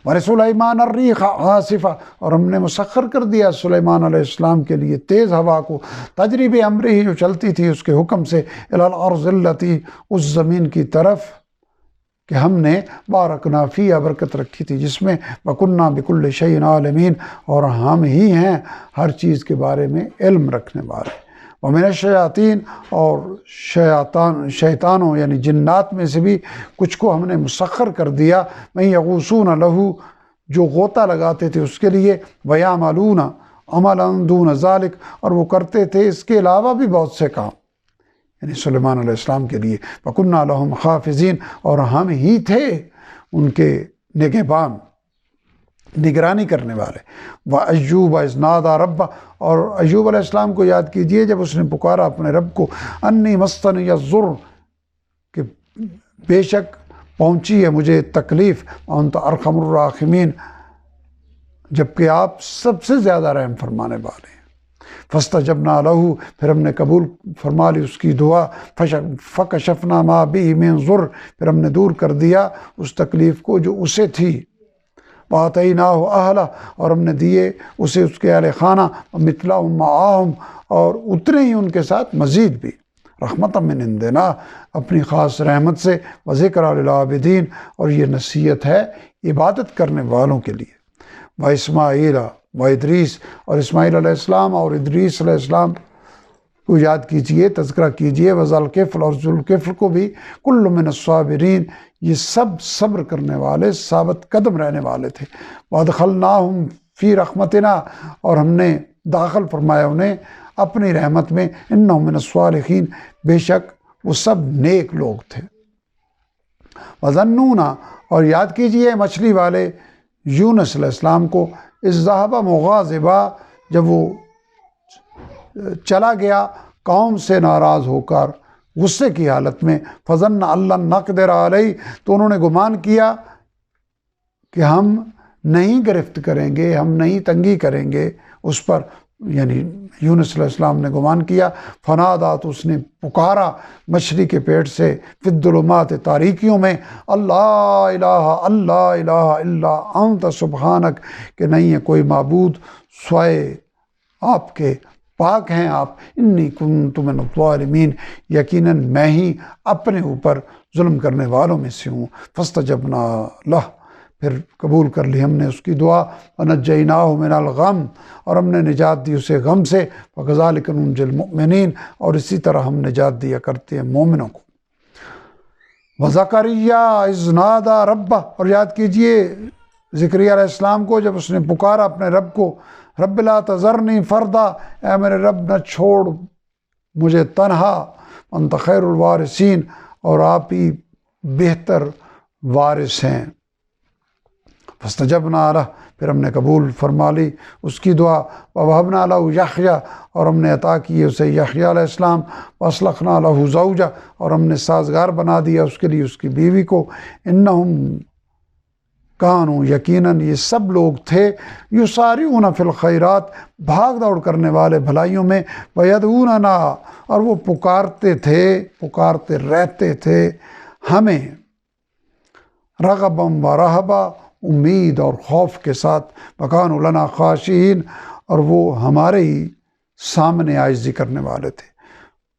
وَلِسُلَيْمَانَ الرِّيحَ عَاصِفًا، اور ہم نے مسخر کر دیا سلیمان علیہ السلام کے لیے تیز ہوا کو، تجری بِأَمْرِهِ، جو چلتی تھی اس کے حکم سے، إِلَى الْأَرْضِ الَّتِي، اس زمین کی طرف کہ ہم نے بارکنا فیہا، برکت رکھی تھی جس میں، وَكُنَّا بِكُلِّ شَيْءٍ عَالِمِينَ، اور ہم ہی ہیں ہر چیز کے بارے میں علم رکھنے والے۔ وَمِنَ الشَّيَاطِينِ، اور شیطانوں یعنی جنات میں سے بھی کچھ کو ہم نے مسخر کر دیا، مَن یغوصون لہ، جو غوطہ لگاتے تھے اس کے لیے، وَیَعْمَلُونَ عَمَلًا دُونَ ذَلِكَ، اور وہ کرتے تھے اس کے علاوہ بھی بہت سے کام، یعنی سلیمان علیہ السلام کے لیے، وَكُنَّا لَهُمْ حَافِظِينَ، اور ہم ہی تھے ان کے نگہبان، نگرانی کرنے والے۔ وَأَيُّوبَ إِذْ نَادَىٰ رَبَّهُ، اور ایوب علیہ السلام کو یاد کیجئے جب اس نے پکارا اپنے رب کو، أَنِّي مَسَّنِيَ الضُّرُّ، کہ بے شک پہنچی ہے مجھے تکلیف، وَأَنْتَ أَرْحَمُ الرَّاحِمِينَ، جبکہ آپ سب سے زیادہ رحم فرمانے والے ہیں۔ فَاسْتَجَبْنَا لَهُ، پھر ہم نے قبول فرما لی اس کی دعا، فَكَشَفْنَا مَا بِهِ مِن ضُرٍّ، پھر ہم نے دور کر دیا اس تکلیف کو جو اسے تھی، وَآتَيْنَاهُ أَهْلَهُ، اور ہم نے دیے اسے اس کے اہل خانہ، وَمِثْلَهُم مَّعَهُمْ، اور اتنے ہی ان کے ساتھ مزید بھی، رحمۃ من عندنا، اپنی خاص رحمت سے، وذکر للعابدین، اور یہ نصیحت ہے عبادت کرنے والوں کے لیے۔ و اسماعیل و ادریس، اور اسماعیل علیہ السلام اور ادریس علیہ السلام کو یاد کیجئے، تذکرہ کیجئے، وذوالکفل اور ذوالکفل کو بھی، کل من الصابرین، یہ سب صبر کرنے والے، ثابت قدم رہنے والے تھے۔ وادخلناہم فی رحمتنا، اور ہم نے داخل فرمایا انہیں اپنی رحمت میں، انہم من الصالحین، بے شک وہ سب نیک لوگ تھے۔ وظنون، اور یاد کیجئے مچھلی والے یونس علیہ السلام کو، اذ ذہب مغاضبا، جب وہ چلا گیا قوم سے ناراض ہو کر، غصے کی حالت میں، فظن اللہ نقدر علیہ، تو انہوں نے گمان کیا کہ ہم نہیں گرفت کریں گے، ہم نہیں تنگی کریں گے اس پر، یعنی یونس علیہ السلام نے گمان کیا، فنادات، اس نے پکارا مچھلی کے پیٹ سے، فی الظلمات، تاریکیوں میں، اللہ الہ الا انت سبحانک، کہ نہیں ہے کوئی معبود سوائے آپ کے، پاک ہیں آپ، انی کنت من الظالمین، یقیناً میں ہی اپنے اوپر ظلم کرنے والوں میں سے ہوں۔ فاستجبنا لہ، پھر قبول کر لی ہم نے اس کی دعا، ونجیناہ من الغم، اور ہم نے نجات دی اسے غم سے، وکذالک ننجی المؤمنین، اور اسی طرح ہم نجات دیا کرتے ہیں مومنوں کو۔ وزکریا اذ نادی ربہ، اور یاد کیجئے زکریا علیہ السلام کو جب اس نے پکارا اپنے رب کو، رب لا تذرنی فردا، اے میرے رب نہ چھوڑ مجھے تنہا، انت خیر الوارثین، اور آپ ہی بہتر وارث ہیں۔ فاستجبنا لہ، پھر ہم نے قبول فرما لی اس کی دعا، ووہبنا لہ یحییٰ، اور ہم نے عطا کیے اسے یحییٰ علیہ السلام، واصلحنا لہ زوجہ، اور ہم نے سازگار بنا دیا اس کے لیے اس کی بیوی کو، انہم کانوا، یقیناً یہ سب لوگ تھے، یسارعون فی الخیرات، بھاگ دوڑ کرنے والے بھلائیوں میں، ویدعوننا، اور وہ پکارتے تھے، پکارتے رہتے تھے ہمیں، رغبا و رہبا، امید اور خوف کے ساتھ، وکانوا لنا خاشعین، اور وہ ہمارے ہی سامنے عاجزی کرنے والے تھے۔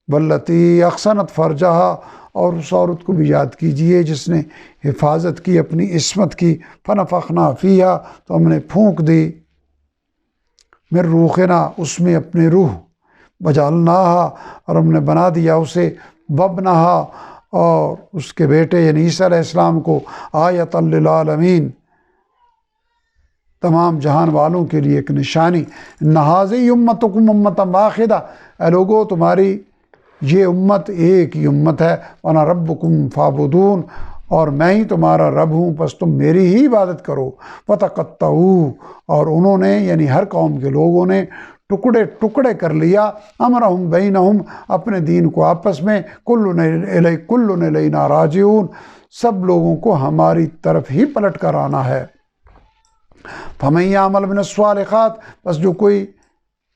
واللتی احصنت فرجہا، اور اس عورت کو بھی یاد کیجئے جس نے حفاظت کی اپنی عصمت کی، فنفخنا فیہا، تو ہم نے پھونک دی، من روحنا، اس میں اپنے روح، وجعلناہا، اور ہم نے بنا دیا اسے، وابنہا، اور اس کے بیٹے یعنی عیسیٰ علیہ السلام کو، آیۃ للعالمین، تمام جہان والوں کے لیے ایک نشانی۔ ان ھذہ امتکم امۃ واحدہ، اے لوگو تمہاری یہ امت ایک ہی امت ہے، وانا ربکم فاعبدون، اور میں ہی تمہارا رب ہوں، بس تم میری ہی عبادت کرو۔ فتقطعوا، اور انہوں نے یعنی ہر قوم کے لوگوں نے ٹکڑے ٹکڑے کر لیا، امرہم بینہم، اپنے دین کو آپس میں، کل الینا راجعون، سب لوگوں کو ہماری طرف ہی پلٹ کر آنا ہے۔ فمن یعمل من الصالحات، بس جو کوئی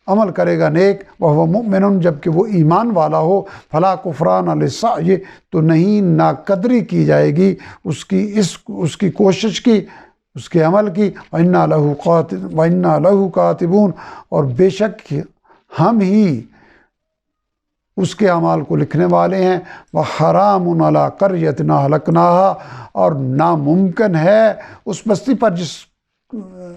عمل کرے گا نیک، وہو مؤمن، جبکہ وہ ایمان والا ہو، فلا کفران لسعیہ، تو نہیں ناقدری کی جائے گی اس کی کوشش کی، اس کے عمل کی، وَإِنَّا لَهُ کاتبون، اور بے شک ہم ہی اس کے اعمال کو لکھنے والے ہیں۔ وَحَرَامٌ عَلَىٰ قَرْيَةٍ أَهْلَكْنَاهَا، اور ناممکن ہے اس بستی پر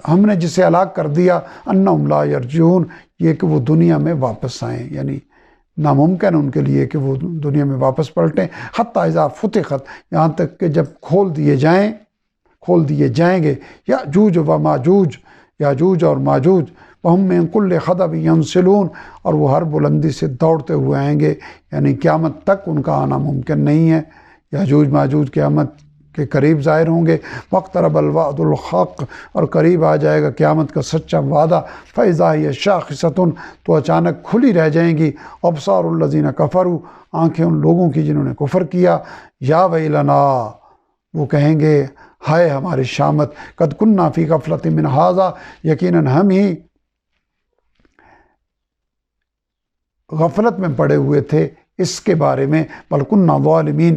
ہم نے جسے ہلاک کر دیا، انہم لا یرجعون، یہ کہ وہ دنیا میں واپس آئیں، یعنی ناممکن ان کے لیے کہ وہ دنیا میں واپس پلٹیں، حتی اذا فتحت، یہاں تک کہ جب کھول دیے جائیں گے، یاجوج و ماجوج، یاجوج اور ماجوج، وہم من کل حدب ینسلون، اور وہ ہر بلندی سے دوڑتے ہوئے آئیں گے، یعنی قیامت تک ان کا آنا ممکن نہیں ہے۔ یاجوج ماجوج قیامت کے قریب ظاہر ہوں گے۔ واقترب الوعد الحق، اور قریب آ جائے گا قیامت کا سچا وعدہ۔ فإذا هي شاخصة، تو اچانک کھلی رہ جائیں گی، ابصار الذین کفروا، آنکھیں ان لوگوں کی جنہوں نے کفر کیا، یا ویلنا، وہ کہیں گے ہائے ہماری شامت، قد کنا فی غفلۃ من ھذا، یقیناً ہم ہی غفلت میں پڑے ہوئے تھے اس کے بارے میں، بل کنا ظالمین،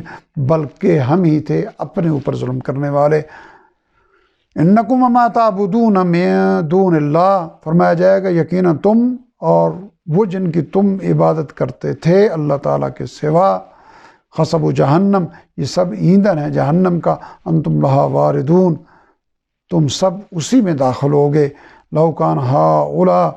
بلکہ ہم ہی تھے اپنے اوپر ظلم کرنے والے۔ انکم وما تعبدون من دون اللہ، فرمایا جائے گا یقیناً تم اور وہ جن کی تم عبادت کرتے تھے اللہ تعالیٰ کے سوا، خصب جہنم، یہ سب ایندھن ہے جہنم کا، انتم لہا واردون، تم سب اسی میں داخل ہوگے۔ لو کان ہؤلاء،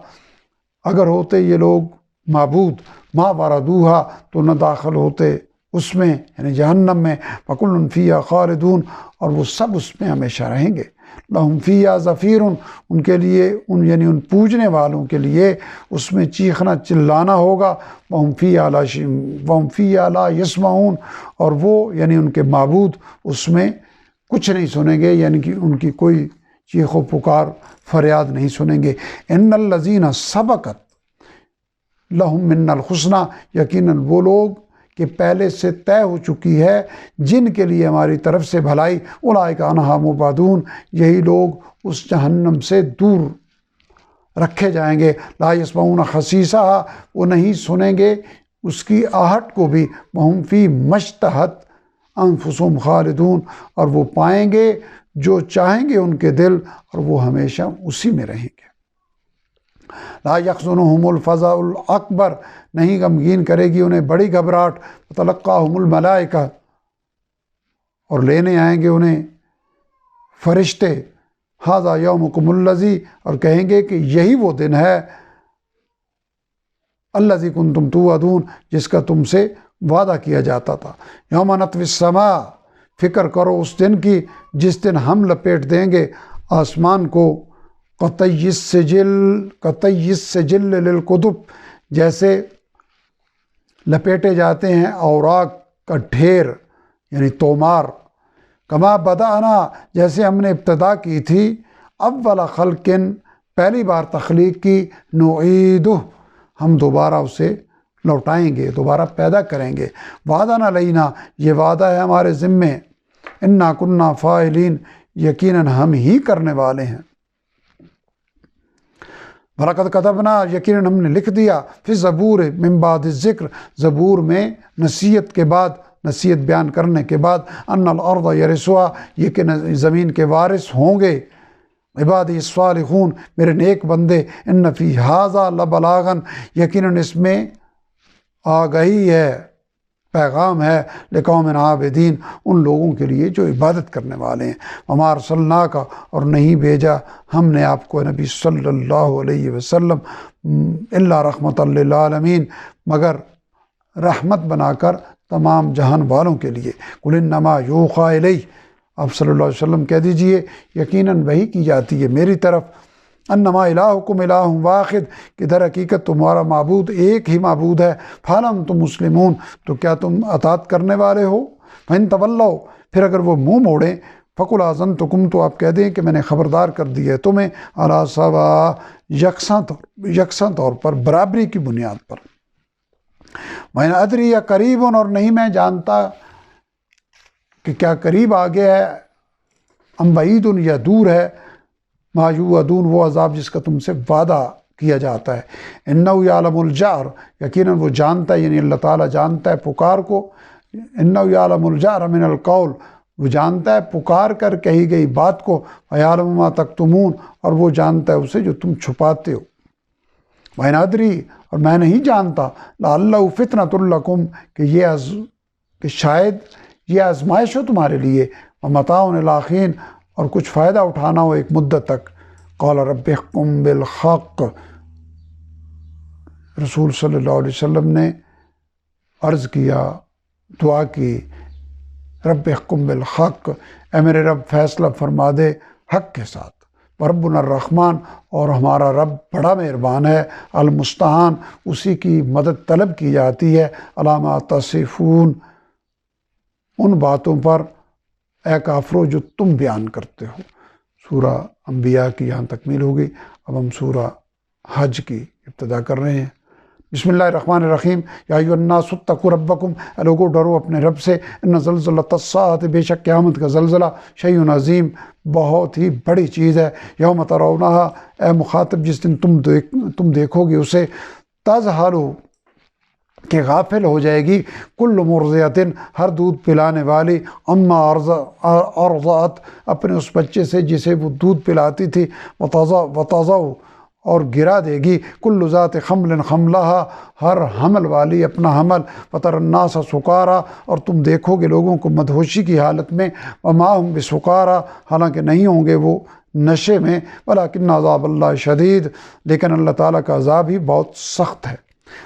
اگر ہوتے یہ لوگ معبود، ما وردوہا، تو نہ داخل ہوتے اس میں یعنی جہنم میں، فکل فیہا خالدون، اور وہ سب اس میں ہمیشہ رہیں گے۔ لہم فیہا زفیر، ان کے لیے یعنی ان پوجنے والوں کے لیے اس میں چیخنا چلانا ہوگا۔ وہم فیہا لا یسمعون، اور وہ یعنی ان کے معبود اس میں کچھ نہیں سنیں گے، یعنی کہ ان کی کوئی چیخ و پکار فریاد نہیں سنیں گے۔ ان الذین سبقت لہم منا الحسنی، یقیناً وہ لوگ کہ پہلے سے طے ہو چکی ہے جن کے لیے ہماری طرف سے بھلائی، اولئک عنہا مبعدون، یہی لوگ اس جہنم سے دور رکھے جائیں گے۔ لا یسمعون حسیسہا، وہ نہیں سنیں گے اس کی آہٹ کو بھی۔ وہم فی مشتہت انفسہم خالدون، اور وہ پائیں گے جو چاہیں گے ان کے دل، اور وہ ہمیشہ اسی میں رہیں گے۔ لا یحزنہم الفزع الاکبر، نہیں غمگین کرے گی انہیں بڑی گھبراہٹ۔ تلقاہم الملائکہ، اور لینے آئیں گے انہیں فرشتے۔ ھذا یومکم الذی، اور کہیں گے کہ یہی وہ دن ہے، الذی کنتم توعدون، جس کا تم سے وعدہ کیا جاتا تھا۔ یوم نطوی السماء، فکر کرو اس دن کی جس دن ہم لپیٹ دیں گے آسمان کو، کطی السجل للکتب، جیسے لپیٹے جاتے ہیں اوراق کا ڈھیر یعنی تومار۔ کما بدأنا، جیسے ہم نے ابتدا کی تھی، اول خلق، پہلی بار تخلیق کی، نعیدہ، ہم دوبارہ اسے لوٹائیں گے، دوبارہ پیدا کریں گے۔ وعدن علینا، یہ وعدہ ہے ہمارے ذمے، انا کننا فاعلین، یقیناً ہم ہی کرنے والے ہیں۔ وَلَقَدْ كَتَبْنَا، یقیناً ہم نے لکھ دیا، فی الزبور من بعد الذکر، زبور میں نصیحت کے بعد، نصیحت بیان کرنے کے بعد، ان الارض یرثها، یہ کہ زمین کے وارث ہوں گے عبادی الصالحون، میرے نیک بندے۔ ان فی ھذا لبلاغا، یقیناً اس میں آگہی ہے، پیغام ہے، لقوم عابدین، ان لوگوں کے لیے جو عبادت کرنے والے ہیں۔ وما ارسلناک، اور نہیں بھیجا ہم نے آپ کو نبی صلی اللہ علیہ وسلم، الا رحمۃ للعالمین، مگر رحمت بنا کر تمام جہان والوں کے لیے۔ قل انما یوحی الی، آپ صلی اللہ علیہ وسلم کہہ دیجئے یقیناً وحی کی جاتی ہے میری طرف، انما الہکم الہ واحد، کہ در حقیقت تمہارا معبود ایک ہی معبود ہے۔ فہل انتم مسلمون، تو کیا تم اطاعت کرنے والے ہو؟ فإن تولوا، پھر اگر وہ منہ موڑیں، فقل اذنتکم، تو آپ کہہ دیں کہ میں نے خبردار کر دی ہے تمہیں، علی سواء، یکساں طور پر، برابری کی بنیاد پر۔ وإن ادری قریب، اور نہیں میں جانتا کہ کیا قریب آ گیا ہے، ام بعید، یا دور ہے، ما یوعدون، وہ عذاب جس کا تم سے وعدہ کیا جاتا ہے۔ انہ یعلم الجہر، یقیناً وہ جانتا ہے، یعنی اللہ تعالیٰ جانتا ہے پکار کو۔ انہ یعلم الجہر من القول، وہ جانتا ہے پکار کر کہی گئی بات کو۔ ویعلم ما تکتمون، اور وہ جانتا ہے اسے جو تم چھپاتے ہو۔ وإن ادری، اور میں نہیں جانتا، لعلہ فتنۃ لکم، کہ شاید یہ آزمائش ہو تمہارے لیے، ومتاع الی حین، اور کچھ فائدہ اٹھانا ہو ایک مدت تک۔ قال رب احکم بالحق، رسول صلی اللہ علیہ وسلم نے عرض کیا، دعا کی، رب احکم بالحق، اے میرے رب فیصلہ فرما دے حق کے ساتھ۔ وربنا الرحمن، اور ہمارا رب بڑا مہربان ہے، المستعان، اسی کی مدد طلب کی جاتی ہے، علی ما تصفون، ان باتوں پر اے کافرو جو تم بیان کرتے ہو۔ سورہ انبیاء کی یہاں تکمیل ہوگی، اب ہم سورہ حج کی ابتدا کر رہے ہیں۔ بسم اللہ الرحمن الرحیم۔ یا ایھا الناس اتقوا ربکم، اے لوگو ڈرو اپنے رب سے، ان زلزلۃ الساعۃ، بے شک قیامت کا زلزلہ، شیء عظیم، بہت ہی بڑی چیز ہے۔ یوم ترونھا، اے مخاطب جس دن تم دیکھو گے اسے، تذہل، کہ غافل ہو جائے گی، کل مرضعۃ، ہر دودھ پلانے والی، اما ارضعت، اپنے اس بچے سے جسے وہ دودھ پلاتی تھی، وتضع، اور گرا دے گی، کل ذات حمل حملہا، ہر حمل والی اپنا حمل، وتری الناس سکارا، اور تم دیکھو گے لوگوں کو مدہوشی کی حالت میں، وما ہم بسکارا، حالانکہ نہیں ہوں گے وہ نشے میں، ولیکن عذاب اللہ شدید، لیکن اللہ تعالیٰ کا عذاب ہی بہت سخت ہے۔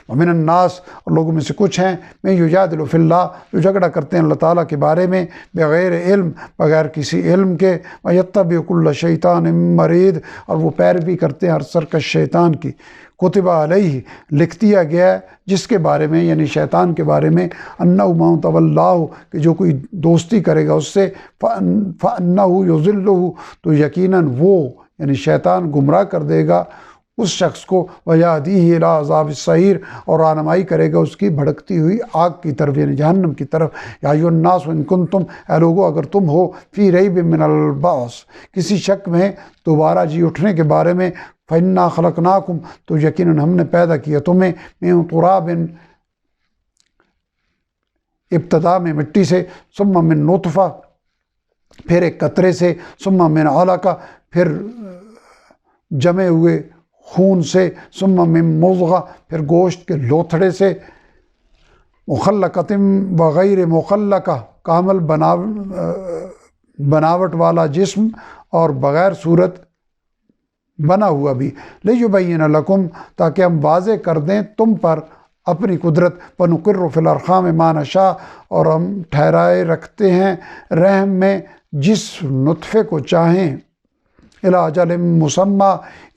ومن الناس، اور لوگوں میں سے کچھ ہیں، میں یجادل فی اللہ، جو جھگڑا کرتے ہیں اللہ تعالیٰ کے بارے میں بغیر علم، بغیر کسی علم کے، ویتبع کل شیطان مرید، اور وہ پیروی کرتے ہیں ہر سرکش شیطان کی، کتب علیہ، لکھ دیا گیا ہے جس کے بارے میں، یعنی شیطان کے بارے میں، انہ من تولاہ، کہ جو کوئی دوستی کرے گا اس سے، فانہ یضلہ، تو یقیناً وہ یعنی شیطان گمراہ کر دے گا اس شخص کو، ویہدیہ الی عذاب السعیر، اور رہنمائی کرے گا اس کی بھڑکتی ہوئی آگ کی طرف، یعنی جہنم کی طرف۔ یا ایھا الناس ان کنتم، اے لوگو اگر تم ہو، فی ریب من البعث، کسی شک میں دوبارہ جی اٹھنے کے بارے میں، فإنا خلقناکم، تو یقیناً ہم نے پیدا کیا تمہیں، من تراب، ابتدا میں مٹی سے، ثم من نطفہ، پھر ایک قطرے سے، ثم من علقہ، پھر جمے ہوئے خون سے، ثم من مضغہ، پھر گوشت کے لوتھڑے سے، مخلقۃ وغیر مخلقہ، کامل بناوٹ والا جسم اور بغیر صورت بنا ہوا بھی، لیبین لکم، تاکہ ہم واضح کر دیں تم پر اپنی قدرت، ونقر فی الارحام ما نشاء، اور ہم ٹھہرائے رکھتے ہیں رحم میں جس نطفے کو چاہیں، الی اجل مسمی،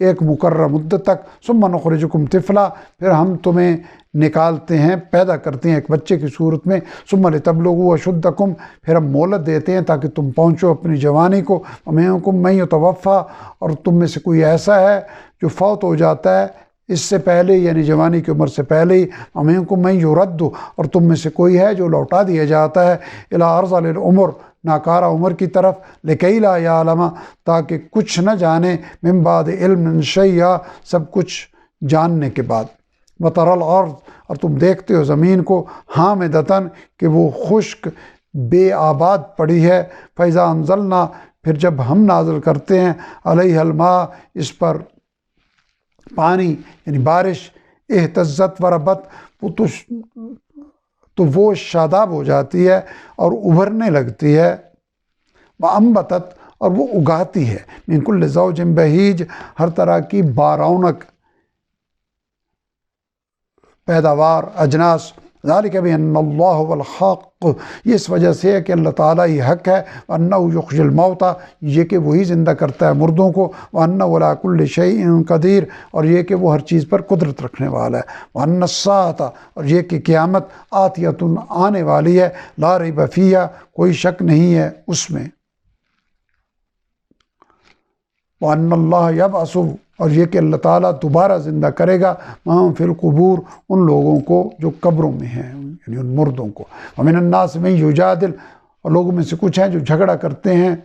ایک مقررہ مدت تک، ثم نخرجکم طفلا، پھر ہم تمہیں نکالتے ہیں، پیدا کرتے ہیں ایک بچے کی صورت میں، ثم لتبلغوا اشدکم، پھر ہم مہلت دیتے ہیں تاکہ تم پہنچو اپنی جوانی کو، ومنکم من یتوفی، اور تم میں سے کوئی ایسا ہے جو فوت ہو جاتا ہے اس سے پہلے، یعنی جوانی کی عمر سے پہلے ہی، ومنکم من یرد، اور تم میں سے کوئی ہے جو لوٹا دیا جاتا ہے، الی ارذل العمر، ناکارہ عمر کی طرف، لکی لا یعلم، تاکہ کچھ نہ جانے، من بعد علم شیئا، سب کچھ جاننے کے بعد، وتری الارض، اور تم دیکھتے ہو زمین کو، حامدۃ، کہ وہ خشک بے آباد پڑی ہے، فاذا انزلنا، پھر جب ہم نازل کرتے ہیں، علیہ الماء، اس پر پانی یعنی بارش، اہتزت وربت، تو وہ شاداب ہو جاتی ہے اور ابھرنے لگتی ہے، وانبتت، اور وہ اگاتی ہے، من کل زوج بہیج، ہر طرح کی بارونق پیداوار، اجناس، ذالک بان اللہ هو الحق، یہ اس وجہ سے ہے کہ اللہ تعالیٰ ہی حق ہے، وانہ یحیی الموتى، یہ کہ وہی زندہ کرتا ہے مردوں کو، وانہ علی کل شیء قدیر، اور یہ کہ وہ ہر چیز پر قدرت رکھنے والا ہے، وان الساعۃ، اور یہ کہ قیامت، آتیۃ، آنے والی ہے، لا ریب فیہا، کوئی شک نہیں ہے اس میں، وان اللہ یبعث، اور یہ کہ اللہ تعالیٰ دوبارہ زندہ کرے گا، من فی القبور، ان لوگوں کو جو قبروں میں ہیں، یعنی ان مردوں کو، ومن الناس من یجادل، اور لوگوں میں سے کچھ ہیں جو جھگڑا کرتے ہیں،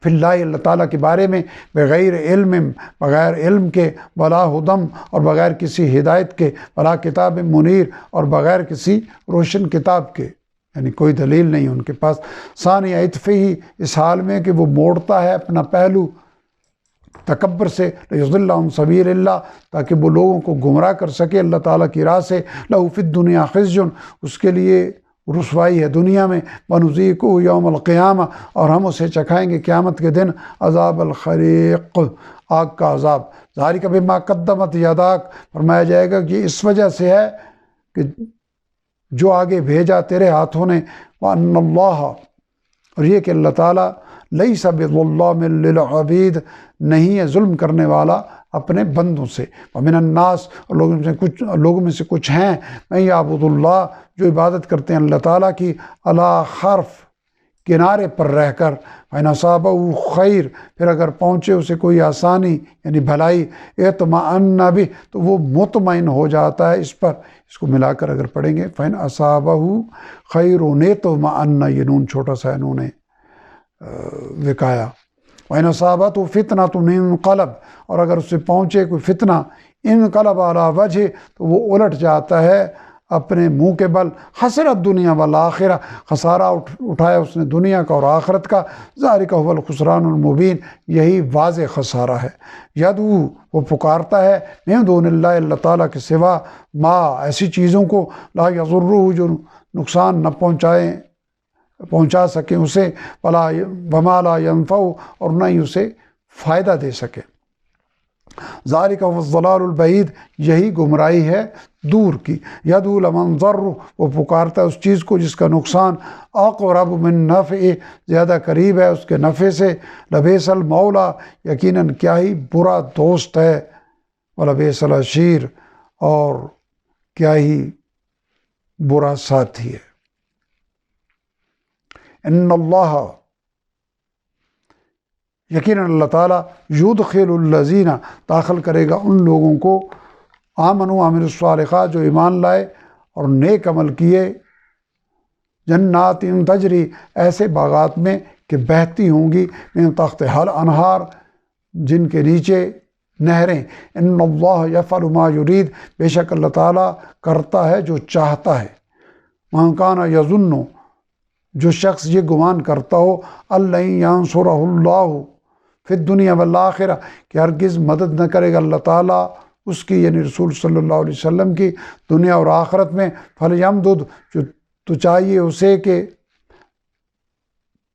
فی اللہ، اللہ تعالیٰ کے بارے میں، بغیر علم، بغیر علم کے، ولا ہدم، اور بغیر کسی ہدایت کے، ولا کتاب منیر، اور بغیر کسی روشن کتاب کے، یعنی کوئی دلیل نہیں ان کے پاس، ثانی عطفہ، اس حال میں کہ وہ موڑتا ہے اپنا پہلو تکبر سے، لیضل عن سبیل اللہ، تاکہ وہ لوگوں کو گمراہ کر سکے اللہ تعالیٰ کی راہ سے، لہ فی الدنیا خزی، اس کے لیے رسوائی ہے دنیا میں، ونذیقہ یوم القیامہ، اور ہم اسے چکھائیں گے قیامت کے دن، عذاب الحریق، آگ کا عذاب، ذالک بما قدمت یداک، فرمایا جائے گا کہ اس وجہ سے ہے کہ جو آگے بھیجا تیرے ہاتھوں نے، وان اللہ، اور یہ کہ اللہ تعالیٰ، لیس بظلام للعبید، نہیں ہے ظلم کرنے والا اپنے بندوں سے، ومن الناس، اور لوگوں میں سے کچھ ہیں، من یعبد اللہ، جو عبادت کرتے ہیں اللہ تعالیٰ کی، علی حرف، کنارے پر رہ کر، فإن أصابه خیر، پھر اگر پہنچے اسے کوئی آسانی یعنی بھلائی، اطمأن بہ، تو وہ مطمئن ہو جاتا ہے اس پر، اس کو ملا کر اگر پڑھیں گے، فإن أصابه خیر اطمأن، یہ نون چھوٹا سا نون وقایا، وإن أصابته فتنة انقلب، اور اگر اس سے پہنچے کوئی فتنہ، انقلب علی وجہ، تو وہ الٹ جاتا ہے اپنے منہ کے بل، خسرت دنیا والآخرہ، خسارہ اٹھایا اس نے دنیا کا اور آخرت کا، ذالک هو الخسران المبین، یہی واضح خسارہ ہے، یدعو، وہ پکارتا ہے، من دون اللہ، اللہ تعالیٰ کے سوا، ما، ایسی چیزوں کو، لا یضرہ، جو نقصان نہ پہنچائیں پہنچا سکیں اسے، وما لا ينفع، اور نہ ہی اسے فائدہ دے سکے۔ ذالک هو الضلال البعید، یہی گمراہی ہے دور کی۔ یدعو لمن ضرہ، وہ پکارتا ہے اس چیز کو جس کا نقصان اقرب من نفع، زیادہ قریب ہے اس کے نفع سے۔ لبئس المولا، یقیناً کیا ہی برا دوست ہے، ولبئس العشیر، اور کیا ہی برا ساتھی ہے۔ ان اللہ، یقیناً اللہ تعالیٰ یدخل الذین، داخل کرے گا ان لوگوں کو، آمنوا وعملوا الصالحات، جو ایمان لائے اور نیک عمل کیے، جنات تجری، ایسے باغات میں کہ بہتی ہوں گی، من تحتہا الانہار، جن کے نیچے نہریں۔ ان اللہ یفعل ما یرید، بے شک اللہ تعالیٰ کرتا ہے جو چاہتا ہے۔ من کان یظن، جو شخص یہ گمان کرتا ہو، ان ینصرہ اللہ فی الدنیا والآخرہ، کہ ہرگز مدد نہ کرے گا اللہ تعالیٰ اس کی، یعنی رسول صلی اللہ علیہ وسلم کی، دنیا اور آخرت میں، فلیمدد، تو چاہیے اسے کہ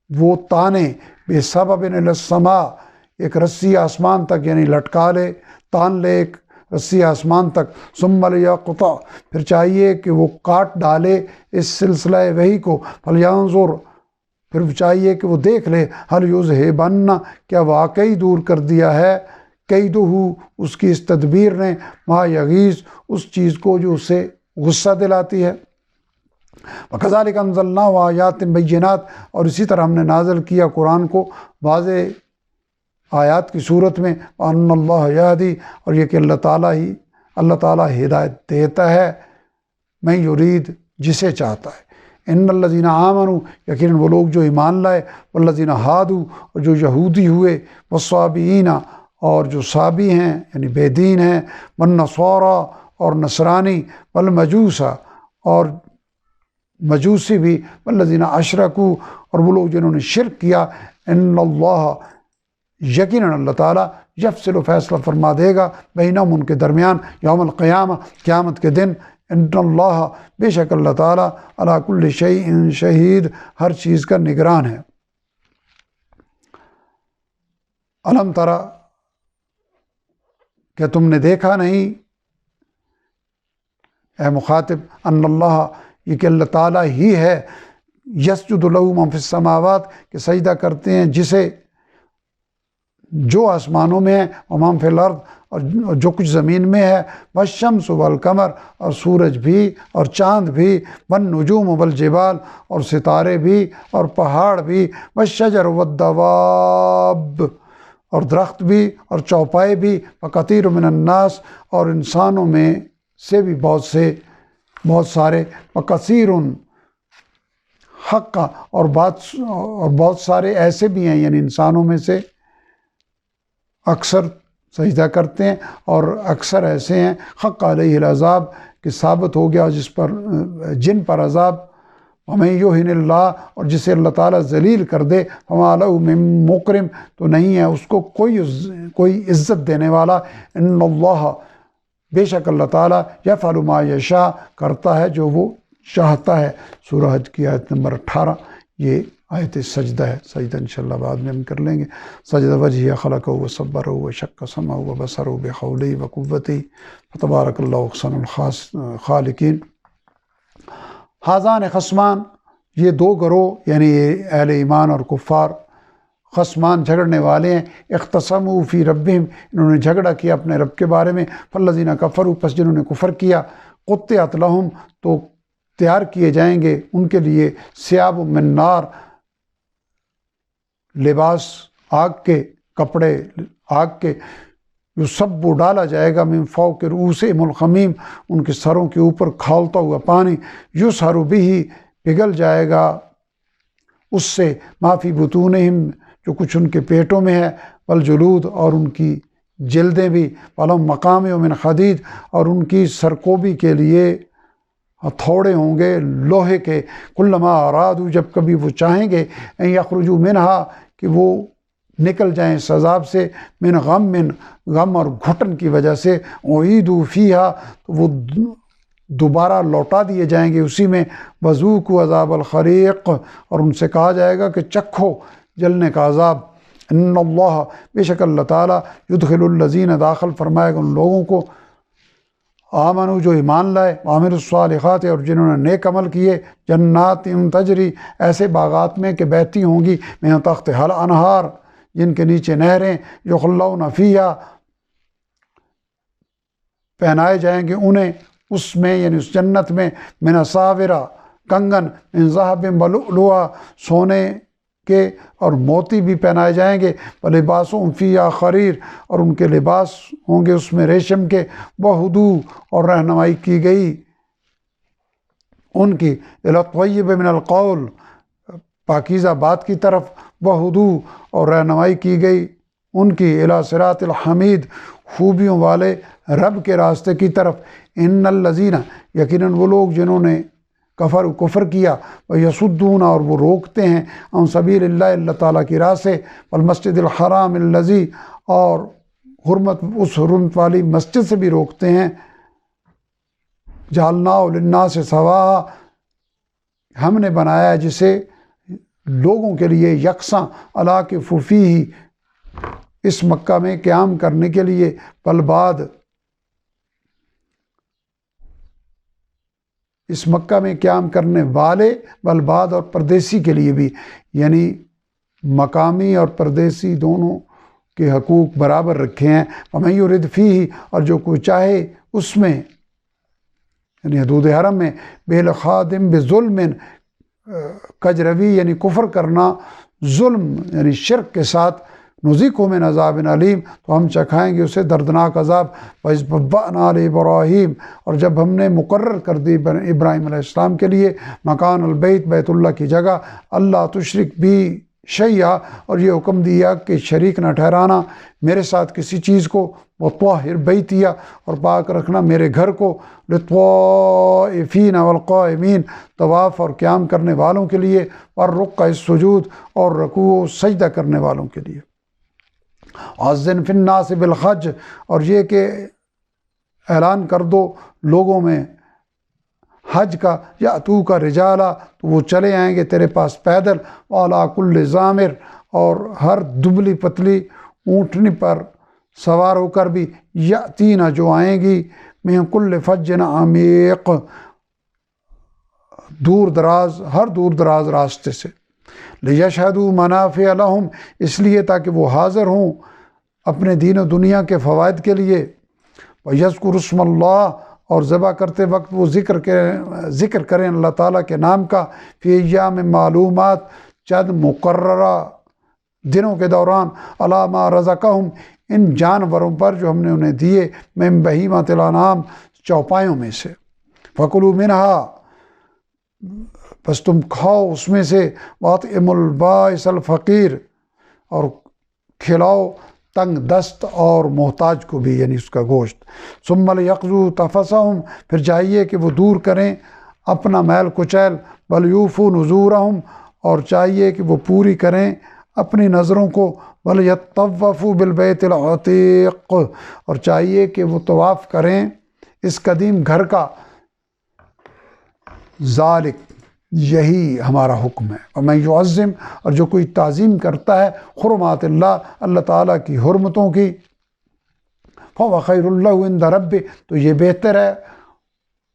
وہ تانے، بسبب الی السماء، ایک رسی آسمان تک، یعنی لٹکا لے، تان لے ایک رسی آسمان تک، ثم لیقطع، پھر چاہیے کہ وہ کاٹ ڈالے اس سلسلہ وحی کو، فلینظر، پھر چاہیے کہ وہ دیکھ لے، هل یذہبن، کیا واقعی دور کر دیا ہے، کیدہ، اس کی اس تدبیر نے، ما یغیظ، اس چیز کو جو اسے غصہ دلاتی ہے۔ وَكَذَلِكَ أَنزَلْنَاهُ آیَاتٍ بَيِّنَاتٍ، اور اسی طرح ہم نے نازل کیا قرآن کو واضح آیات کی صورت میں، وَأَنَّ اللَّهَ يَهْدِي، اور یہ کہ اللہ تعالیٰ ہدایت دیتا ہے، میں یرید، جسے چاہتا ہے۔ ان الذین آمنوا، یقیناً وہ لوگ جو ایمان لائے، والذین ہادوا، اور جو یہودی ہوئے، والصابئین، اور جو صابی ہیں یعنی بے دین ہیں، والنصارى، اور نصرانی، والمجوس، اور مجوسی بھی، والذین اشرکوا، اور وہ لوگ جنہوں نے شرک کیا، ان اللہ، یقیناً اللہ تعالیٰ، یفصل، فیصلہ فرما دے گا، بینہم، ان کے درمیان، یوم القیامہ، قیامت کے دن۔ ان اللہ، بے شک اللہ تعالیٰ، علی کل شیء شہید، ہر چیز کا نگران ہے۔ الم تری، کہ تم نے دیکھا نہیں اے مخاطب، ان اللہ، یہ کہ اللہ تعالیٰ ہی ہے، یسجد لہ من فی السماوات، کہ سجدہ کرتے ہیں جسے جو آسمانوں میں ہے، ومن فی الارض، اور جو کچھ زمین میں ہے، والشمس والقمر، اور سورج بھی اور چاند بھی، والنجوم والجبال، اور ستارے بھی اور پہاڑ بھی، والشجر والدواب، اور درخت بھی اور چوپائے بھی، وکثیر من الناس، اور انسانوں میں سے بھی بہت سارے، وکثیر حق، اور بہت سارے ایسے بھی ہیں، یعنی انسانوں میں سے اکثر سجدہ کرتے ہیں، اور اکثر ایسے ہیں، حق علیہ العذاب، کہ ثابت ہو گیا جن پر عذاب، ومن یہن اللہ، اور جسے اللہ تعالیٰ ذلیل کر دے، فما لہ من مکرم، تو نہیں ہے اس کو کوئی عزت دینے والا۔ ان اللہ، بے شک اللہ تعالیٰ، یفعل ما یشاء، کرتا ہے جو وہ چاہتا ہے۔ سورہ حج کی آیت نمبر 18، یہ آیت سجدہ ہے۔ سجدہ انشاءاللہ بعد میں ہم کر لیں گے۔ سجدہ وجہہ خلقہ وصبرہ وشق سمعہ وبصرہ بقولہ وقوتہ، فتبارک اللہ احسن الخالقین۔ ہذان خصمان، یہ دو گروہ، یعنی اہل ایمان اور کفار، خصمان، جھگڑنے والے ہیں، اختصموا فی ربہم، انہوں نے جھگڑا کیا اپنے رب کے بارے میں، فالذین کفروا، پس جنہوں نے کفر کیا، قطعت لہم، تو تیار کیے جائیں گے ان کے لیے، ثیاب من نار، لباس آگ کے، کپڑے آگ کے، یصب، ڈالا جائے گا، من فوق رؤوسہم الحمیم، ان کے سروں کے اوپر کھولتا ہوا پانی، یصہر بہ، پگھل جائے گا اس سے، ما فی بطونہم، جو کچھ ان کے پیٹوں میں ہے، والجلود، اور ان کی جلدیں بھی، ولہم مقامع من حدید، اور ان کی سرکوبی کے لیے ہتھوڑے ہوں گے لوہے کے، کلما ارادوا، جب کبھی وہ چاہیں گے، ان یخرجوا منہا، کہ وہ نکل جائیں اس عذاب سے، من غم اور گھٹن کی وجہ سے، اعیدوا فیہا، تو وہ دوبارہ لوٹا دیے جائیں گے اسی میں، وذوقوا عذاب الحریق، اور ان سے کہا جائے گا کہ چکھو جلنے کا عذاب۔ ان اللہ، بے شک اللہ تعالیٰ، یدخل الذین، داخل فرمائے گا ان لوگوں کو، آمنو، جو ایمان لائے، وعملوا الصالحات، اور جنہوں نے نیک عمل کیے، جنات تجری، ایسے باغات میں کہ بہتی ہوں گی من تحتہا الانہار، جن کے نیچے نہریں، یخلون فیہا، پہنائے جائیں گے انہیں اس میں، یعنی اس جنت میں، من اساورا، کنگن، من ذہب ولؤلؤا، سونے کے اور موتی بھی پہنائے جائیں گے، ولباسہم فیہا حریر، اور ان کے لباس ہوں گے اس میں ریشم کے، وہدوا، اور رہنمائی کی گئی ان کی، الی الطیب من القول، پاکیزہ بات کی طرف، وہدوا، اور رہنمائی کی گئی ان کی، الی صراط الحمید، خوبیوں والے رب کے راستے کی طرف۔ ان الذین، یقیناً وہ لوگ جنہوں نے کفر کیا، ویصدون، اور وہ روکتے ہیں، عن سبیل اللہ، اللہ تعالیٰ کی راہ سے، والمسجد الحرام الذی، اور اس حرمت والی مسجد سے بھی روکتے ہیں، جعلناہ للناس سواء، ہم نے بنایا ہے جسے لوگوں کے لیے یکساں، علاقف فیہ، اس مکہ میں قیام کرنے کے لیے، والبعد، اس مکہ میں قیام کرنے والے، والبعد، اور پردیسی کے لیے بھی، یعنی مقامی اور پردیسی دونوں کے حقوق برابر رکھے ہیں۔ ومن یرد فیہ، اور جو کوئی چاہے اس میں، یعنی حدود حرم میں، بالخاد بظلم، کجروی یعنی کفر کرنا، ظلم یعنی شرک کے ساتھ، نذیقہ من عذاب علیم، تو ہم چکھائیں گے اسے دردناک عذاب۔ وَإِذْ بَوَّأْنَا لِإِبْرَاہِيمَ، اور جب ہم نے مقرر کر دی ابراہیم علیہ السلام کے لیے، مکان البیت، بیت اللہ کی جگہ، اللہ تشرک بھی شیئا، اور یہ حکم دیا کہ شریک نہ ٹھہرانا میرے ساتھ کسی چیز کو، وطہر بیتیا، اور پاک رکھنا میرے گھر کو، للطوافین والقائمین، طواف اور قیام کرنے والوں کے لیے، والرکع السجود، اور رکوع و سجدہ کرنے والوں کے لیے۔ اذن فی الناس بالحج، اور یہ کہ اعلان کر دو لوگوں میں حج کا، یاتوک رجالا، تو وہ چلے آئیں گے تیرے پاس پیدل، وعلی کل ضامر، اور ہر دبلی پتلی اونٹنی پر سوار ہو کر بھی، یاتینا، جو آئیں گی، من کل فج عمیق، دور دراز، ہر دور دراز راستے سے، لیشہدوا منافع لہم، اس لیے تاکہ وہ حاضر ہوں اپنے دین و دنیا کے فوائد کے لیے، ویذکروا اسم اللہ، اور ذبح کرتے وقت وہ ذکر کریں اللہ تعالیٰ کے نام کا، فی ایام معلومات، چند مقررہ دنوں کے دوران، علی ما رزقہم، ان جانوروں پر جو ہم نے انہیں دیے، من بہیمۃ الانعام، چوپایوں میں سے، فکلوا منہا، بس تم کھاؤ اس میں سے، واطعموا البائس الفقیر، اور کھلاؤ تنگ دست اور محتاج کو بھی، یعنی اس کا گوشت، ثم لیقضوا تفثہم، پھر چاہیے کہ وہ دور کریں اپنا میل کچیل، ولیوفوا نذورہم، اور چاہیے کہ وہ پوری کریں اپنی نظروں کو، ولیطوفوا بالبیت العتیق، اور چاہیے کہ وہ طواف کریں اس قدیم گھر کا، ذالک، یہی ہمارا حکم ہے۔ ومن یعظم، اور جو کوئی تعظیم کرتا ہے، حرمات اللہ، اللہ تعالیٰ کی حرمتوں کی، فهو خیر له عند ربہ، تو یہ بہتر ہے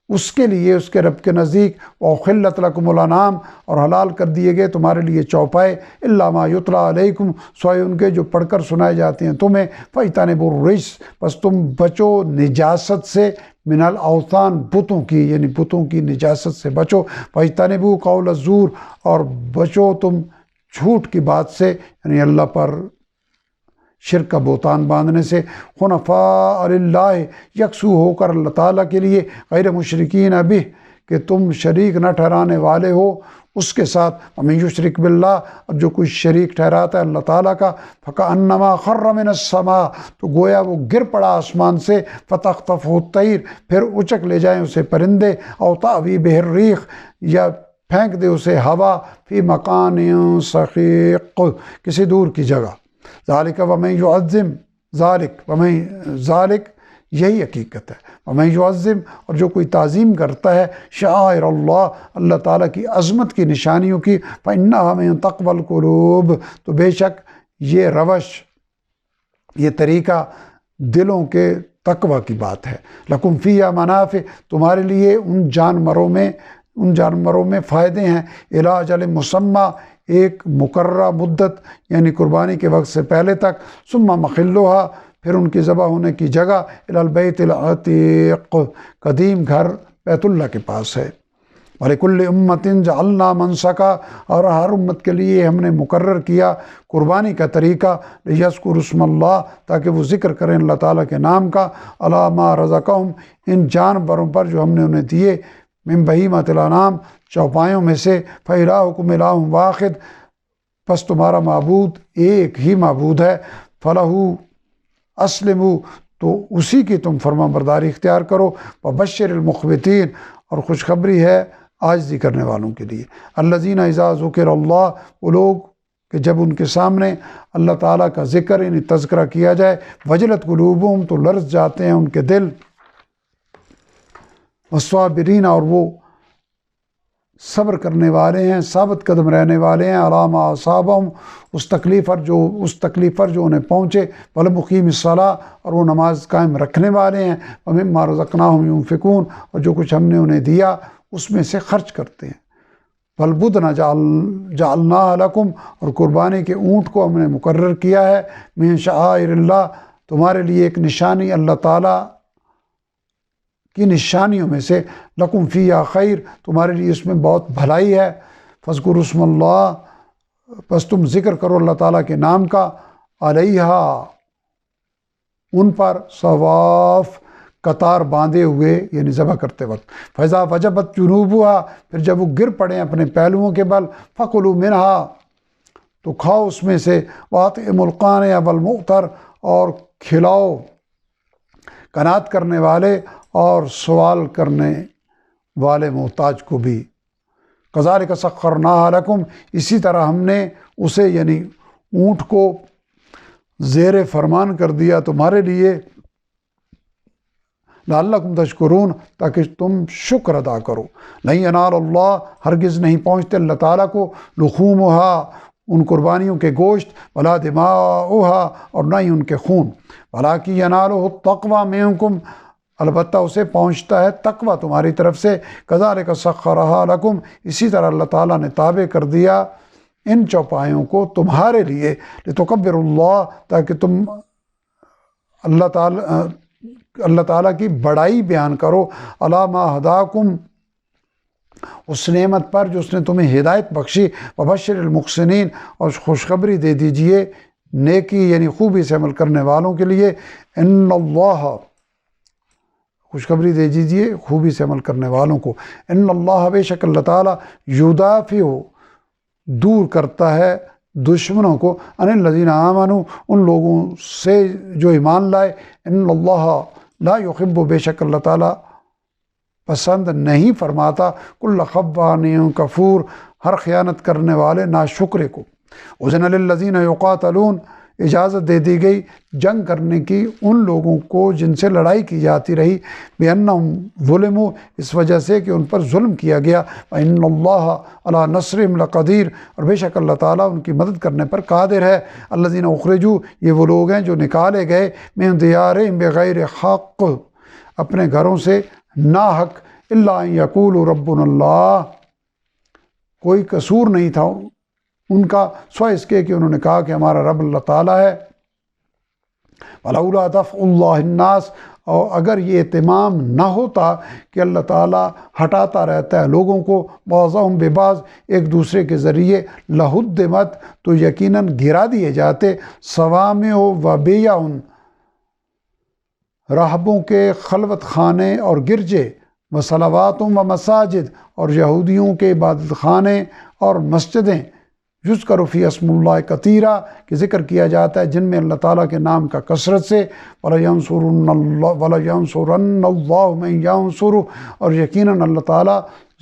اس کے لیے اس کے رب کے نزدیک، وأحلت لکم الانعام، اور حلال کر دیے گئے تمہارے لیے چوپائے، الا ما یتلی علیکم، سوائے ان کے جو پڑھ کر سنائے جاتے ہیں تمہیں، فاجتنبوا الرجس، بس تم بچو نجاست سے، من الاوثان، بتوں کی، یعنی بتوں کی نجاست سے بچو، فاجتنبوا قول الزور، اور بچو تم جھوٹ کی بات سے، یعنی اللہ پر شرک کا بہتان باندھنے سے، حنفاء للہ، یکسو ہو کر اللہ تعالیٰ کے لیے، غیر مشرکین بہ، کہ تم شریک نہ ٹھہرانے والے ہو اس کے ساتھ، ومن یشرک باللہ، اور جو کوئی شریک ٹھہراتا ہے اللہ تعالیٰ کا، فکأنما خر من السماء، تو گویا وہ گر پڑا آسمان سے، فتخطفہ الطیر، پھر اچک لے جائیں اسے پرندے، او تأوی بہ الریح، یا پھینک دے اسے ہوا، فی مکان سحیق، کسی دور کی جگہ، ذالک ومن یعظم، ذالک یہی حقیقت ہے۔ وَمَن يُعَظِّمْ، اور جو کوئی تعظیم کرتا ہے شعائر اللہ، اللہ تعالیٰ کی عظمت کی نشانیوں کی، فَإِنَّهَا مِن تَقْوَى الْقُلُوبِ، تو بے شک یہ روش، یہ طریقہ دلوں کے تقوی کی بات ہے۔ لَكُمْ فِيهَا مَنَافِعُ، تمہارے لیے ان جانوروں میں فائدے ہیں، اِلیٰ اجل مسمى، ایک مقررہ مدت یعنی قربانی کے وقت سے پہلے تک، ثم مَحِلُّهَا، پھر ان کی ذبح ہونے کی جگہ، الی البیت العتیق، قدیم گھر بیت اللہ کے پاس ہے۔ وَلِكُلِّ أُمَّةٍ جَعَلْنَا مَنسَكًا، اور ہر امت کے لیے ہم نے مقرر کیا قربانی کا طریقہ، لِيَذْكُرُوا اسْمَ اللّہ، تاکہ وہ ذکر کریں اللہ تعالیٰ کے نام کا، عَلَىٰ مَا رَزَقَهُمْ، ان جانوروں پر جو ہم نے انہیں دیے، مِن بہیمۃ الانعام، چوپایوں میں سے، فَإِلٰهُكُمْ إِلٰهٌ وَاحِدٌ، پس تمہارا معبود ایک ہی معبود ہے، فَلَهُ اسلموا، تو اسی کی تم فرما برداری اختیار کرو، وبشر المخبتین، اور خوشخبری ہے عاجزی کرنے والوں کے لیے، الذین اذا ذکر اللہ، وہ لوگ کہ جب ان کے سامنے اللہ تعالیٰ کا ذکر یعنی تذکرہ کیا جائے، وجلت قلوبہم، تو لرز جاتے ہیں ان کے دل، والصابرین، اور وہ صبر کرنے والے ہیں، ثابت قدم رہنے والے ہیں، علی ما اصابہم، اس تکلیف پر جو انہیں پہنچے، والمقیم الصلاۃ، اور وہ نماز قائم رکھنے والے ہیں، ومما رزقناہم ینفقون، اور جو کچھ ہم نے انہیں دیا اس میں سے خرچ کرتے ہیں، والبدن جعلناہ لکم، اور قربانی کے اونٹ کو ہم نے مقرر کیا ہے، من شعائر اللہ، تمہارے لیے ایک نشانی اللہ تعالیٰ کی نشانیوں میں سے، لکم فیہا خیر، تمہارے لیے اس میں بہت بھلائی ہے، فاذکروا اسم اللہ، بس تم ذکر کرو اللہ تعالیٰ کے نام کا، علیہا، ان پر، صواف، قطار باندھے ہوئے یعنی ذبح کرتے وقت، فَإِذَا وَجَبَتْ جُنُوبُهَا، پھر جب وہ گر پڑیں اپنے پہلوؤں کے بل، فَكُلُوا مِنْهَا، تو کھاؤ اس میں سے، وَأَطْعِمُوا الْقَانِعَ وَالْمُعْتَرَ، اور کھلاؤ قناعت کرنے والے اور سوال کرنے والے محتاج کو بھی، کذالک سخرناہا لکم، اسی طرح ہم نے اسے یعنی اونٹ کو زیر فرمان کر دیا تمہارے لیے، لعلکم تشکرون، تاکہ تم شکر ادا کرو، لن ینال اللہ، ہرگز نہیں پہنچتے اللہ تعالیٰ کو، لحومہا، ان قربانیوں کے گوشت، ولا دماؤہا، اور نہ ہی ان کے خون، ولکن ینالہ التقوی منکم، البتہ اسے پہنچتا ہے تقوی تمہاری طرف سے، کذالک سخرہا لکم، اسی طرح اللہ تعالیٰ نے تابع کر دیا ان چوپایوں کو تمہارے لیے، لتکبروا اللہ، تاکہ تم اللہ تعالیٰ کی بڑائی بیان کرو، علی ما ہداکم، اس نعمت پر جو اس نے تمہیں ہدایت بخشی، وبشر المحسنین، اور خوشخبری دے دیجئے نیکی یعنی خوبی سے عمل کرنے والوں کے لیے، ان اللہ، خوشخبری دے دیجئے خوبی سے عمل کرنے والوں کو، ان اللہ، بے شک اللہ تعالیٰ، یدافع، دور کرتا ہے دشمنوں کو، ان الذین آمنوا، ان لوگوں سے جو ایمان لائے، ان اللہ لا یحب، بے شک اللہ تعالیٰ پسند نہیں فرماتا، کل خوان کفور، ہر خیانت کرنے والے ناشکرے کو، اذن للذین یقاتلون، اجازت دے دی گئی جنگ کرنے کی ان لوگوں کو جن سے لڑائی کی جاتی رہی، بِأَنَّهُمْ ظُلِمُوا، اس وجہ سے کہ ان پر ظلم کیا گیا، وَإِنَّ اللَّهَ عَلَىٰ نَصْرِهِمْ لَقَدِيرٌ، اور بے شک اللہ تعالیٰ ان کی مدد کرنے پر قادر ہے، الَّذِينَ أُخْرِجُوا، یہ وہ لوگ ہیں جو نکالے گئے، مِن دِيَارِهِمْ بِغَيْرِ حَقٍّ، اپنے گھروں سے ناحق، إِلَّا أَن يَقُولُوا رَبُّنَا اللَّهُ، کوئی قصور نہیں تھا ان کا سوائے اس کے کہ انہوں نے کہا کہ ہمارا رب اللہ تعالیٰ ہے، وَلَوْلَا دَفْعُ اللَّهِ النَّاسَ، اور اگر یہ اہتمام نہ ہوتا کہ اللہ تعالیٰ ہٹاتا رہتا ہے لوگوں کو، بَعْضَهُمْ بِبَعْضٍ، ایک دوسرے کے ذریعے، لَهُدِّمَتْ، تو یقیناً گرا دیے جاتے، صَوَامِعُ وَبِیَعٌ، راہبوں کے خلوت خانے اور گرجے، وَصَلَوَاتٌ وَمَسَاجِد، اور یہودیوں کے عبادت خانے اور مسجدیں، یذکر فی اسم اللہ کثیرا، کہ ذکر کیا جاتا ہے جن میں اللہ تعالیٰ کے نام کا کثرت سے، وَلَيَنْصُرَنَّ اللَّهُ مَن يَنْصُرُهُ، اور یقیناً اللہ تعالیٰ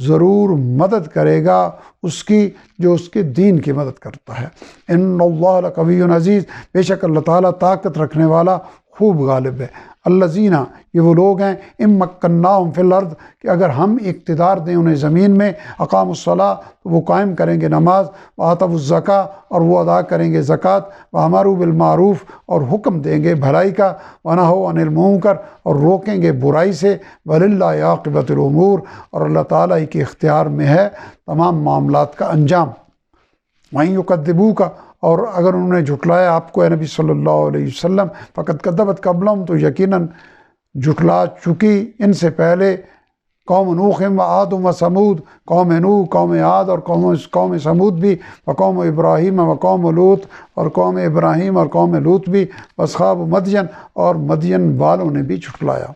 ضرور مدد کرے گا اس کی جو اس کے دین کی مدد کرتا ہے، ان اللہ لقوی عزیز، بے شک اللہ تعالیٰ طاقت رکھنے والا خوب غالب ہے، الذین، یہ وہ لوگ ہیں ان مکناہم فی الارض کہ اگر ہم اقتدار دیں انہیں زمین میں، اقاموا الصلاۃ تو وہ قائم کریں گے نماز، وآتوا الزکاۃ اور وہ ادا کریں گے زکوٰۃ، وامروا بالمعروف اور حکم دیں گے بھلائی کا، ونہوا عن المنکر اور روکیں گے برائی سے، وللہ عاقبۃ الامور اور اللہ تعالیٰ ہی کے اختیار میں ہے تمام معاملات کا انجام۔ وَإِن يُكَذِّبُوكَ اور اگر انہوں نے جھٹلایا آپ کو اے نبی صلی اللہ علیہ وسلم، فقد کذبت قبلہم تو یقیناً جھٹلا چکی ان سے پہلے قوم نوح و عاد و ثمود، قوم نوح، قوم عاد اور قوم ثمود بھی، وقوم ابراہیم و قوم لوط اور قوم ابراہیم اور قوم لوط بھی، واصحاب مدین اور مدین والوں نے بھی جھٹلایا۔